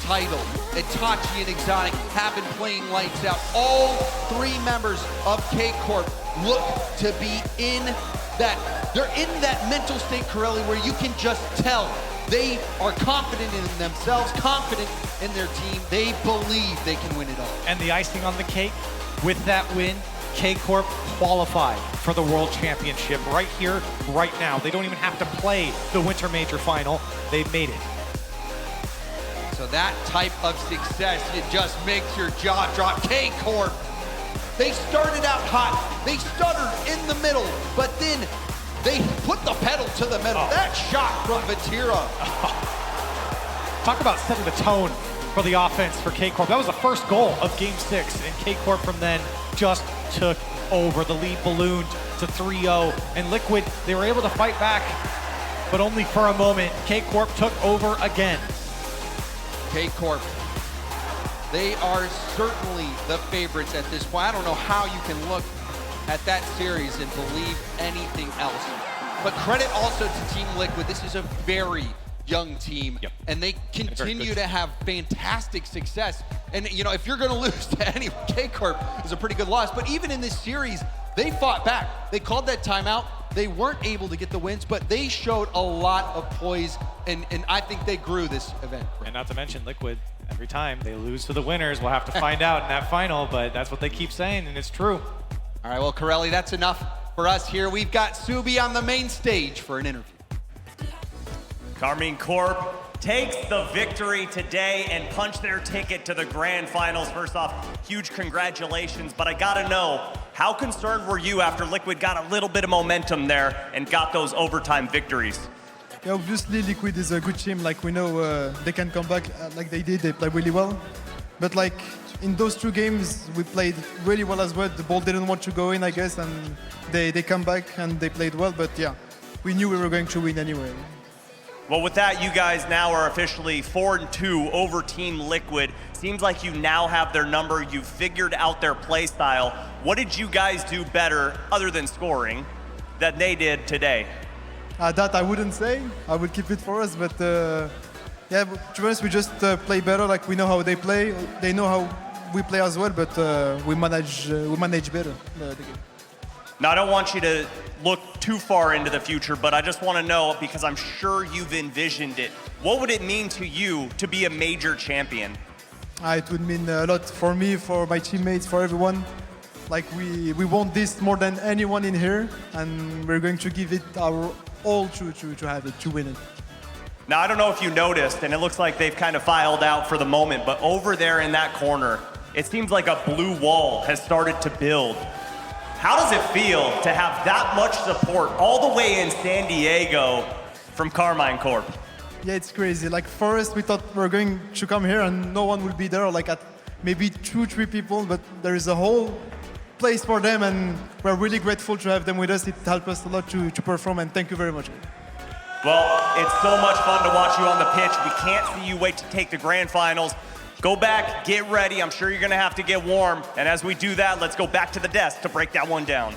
B: title. Itachi and Exotic have been playing lights out. All 3 members of KCorp look to be in that, they're in that mental state, Corelli, where you can just tell they are confident in themselves, confident in their team. They believe they can win it all.
A: And the icing on the cake with that win
C: KCorp qualified for the World Championship right here, right now. They don't even have to play the Winter Major Final. They've made it.
B: So that type of success, it just makes your jaw drop. KCorp, they started out hot. They stuttered in the middle, but then they put the pedal to the metal. That shot from Vatira.
C: Talk about setting the tone for the offense for KCorp. That was the first goal of Game 6, and KCorp from then just took over. The lead ballooned to 3-0, and Liquid, they were able to fight back, but only for a moment. KCorp took over again.
B: KCorp, they are certainly the favorites at this point. I don't know how you can look at that series and believe anything else. But credit also to Team Liquid. This is a very young team, and they continue to have fantastic success. And you know, if you're going to lose to anyone, KCorp is a pretty good loss. But even in this series, they fought back. They called that timeout. They weren't able to get the wins, but they showed a lot of poise, and I think they grew this event.
C: And not to mention Liquid, every time they lose to the winners, we'll have to find out in that final, but that's what they keep saying, and it's true.
B: All right, well, Corelli, that's enough for us here. We've got Subi on the main stage for an interview.
D: KCorp takes the victory today and punched their ticket to the grand finals. First off, huge congratulations, but I gotta know, how concerned were you after Liquid got a little bit of momentum there and got those overtime victories?
E: Yeah, obviously Liquid is a good team. Like we know they can come back like they did. They play really well. But like in those two games, we played really well as well. The ball didn't want to go in, I guess, and they come back and they played well. But yeah, we knew we were going to win anyway.
D: Well, with that, you guys now are officially 4-2 over Team Liquid. Seems like you now have their number. You've figured out their play style. What did you guys do better, other than scoring, that they did today?
E: That I wouldn't say. I would keep it for us. But yeah, to be honest, we just play better. Like we know how they play. They know how we play as well. But we manage better the game.
D: Now, I don't want you to look too far into the future, but I just want to know, because I'm sure you've envisioned it, what would it mean to you to be a major champion?
E: It would mean a lot for me, for my teammates, for everyone. Like we want this more than anyone in here, and we're going to give it our all to have it, to win it.
D: Now, I don't know if you noticed, and it looks like they've kind of filed out for the moment, but over there in that corner, it seems like a blue wall has started to build. How does it feel to have that much support all the way in San Diego from KCorp?
E: Yeah, it's crazy. Like for us, we thought we were going to come here and no one would be there, like at maybe 2-3 people, but there is a whole place for them, and we're really grateful to have them with us. It helped us a lot to perform, and thank you very much.
D: Well, it's so much fun to watch you on the pitch. We can't see you wait to take the grand finals. Go back, get ready. I'm sure you're gonna have to get warm. And as we do that, let's go back to the desk to break that one down.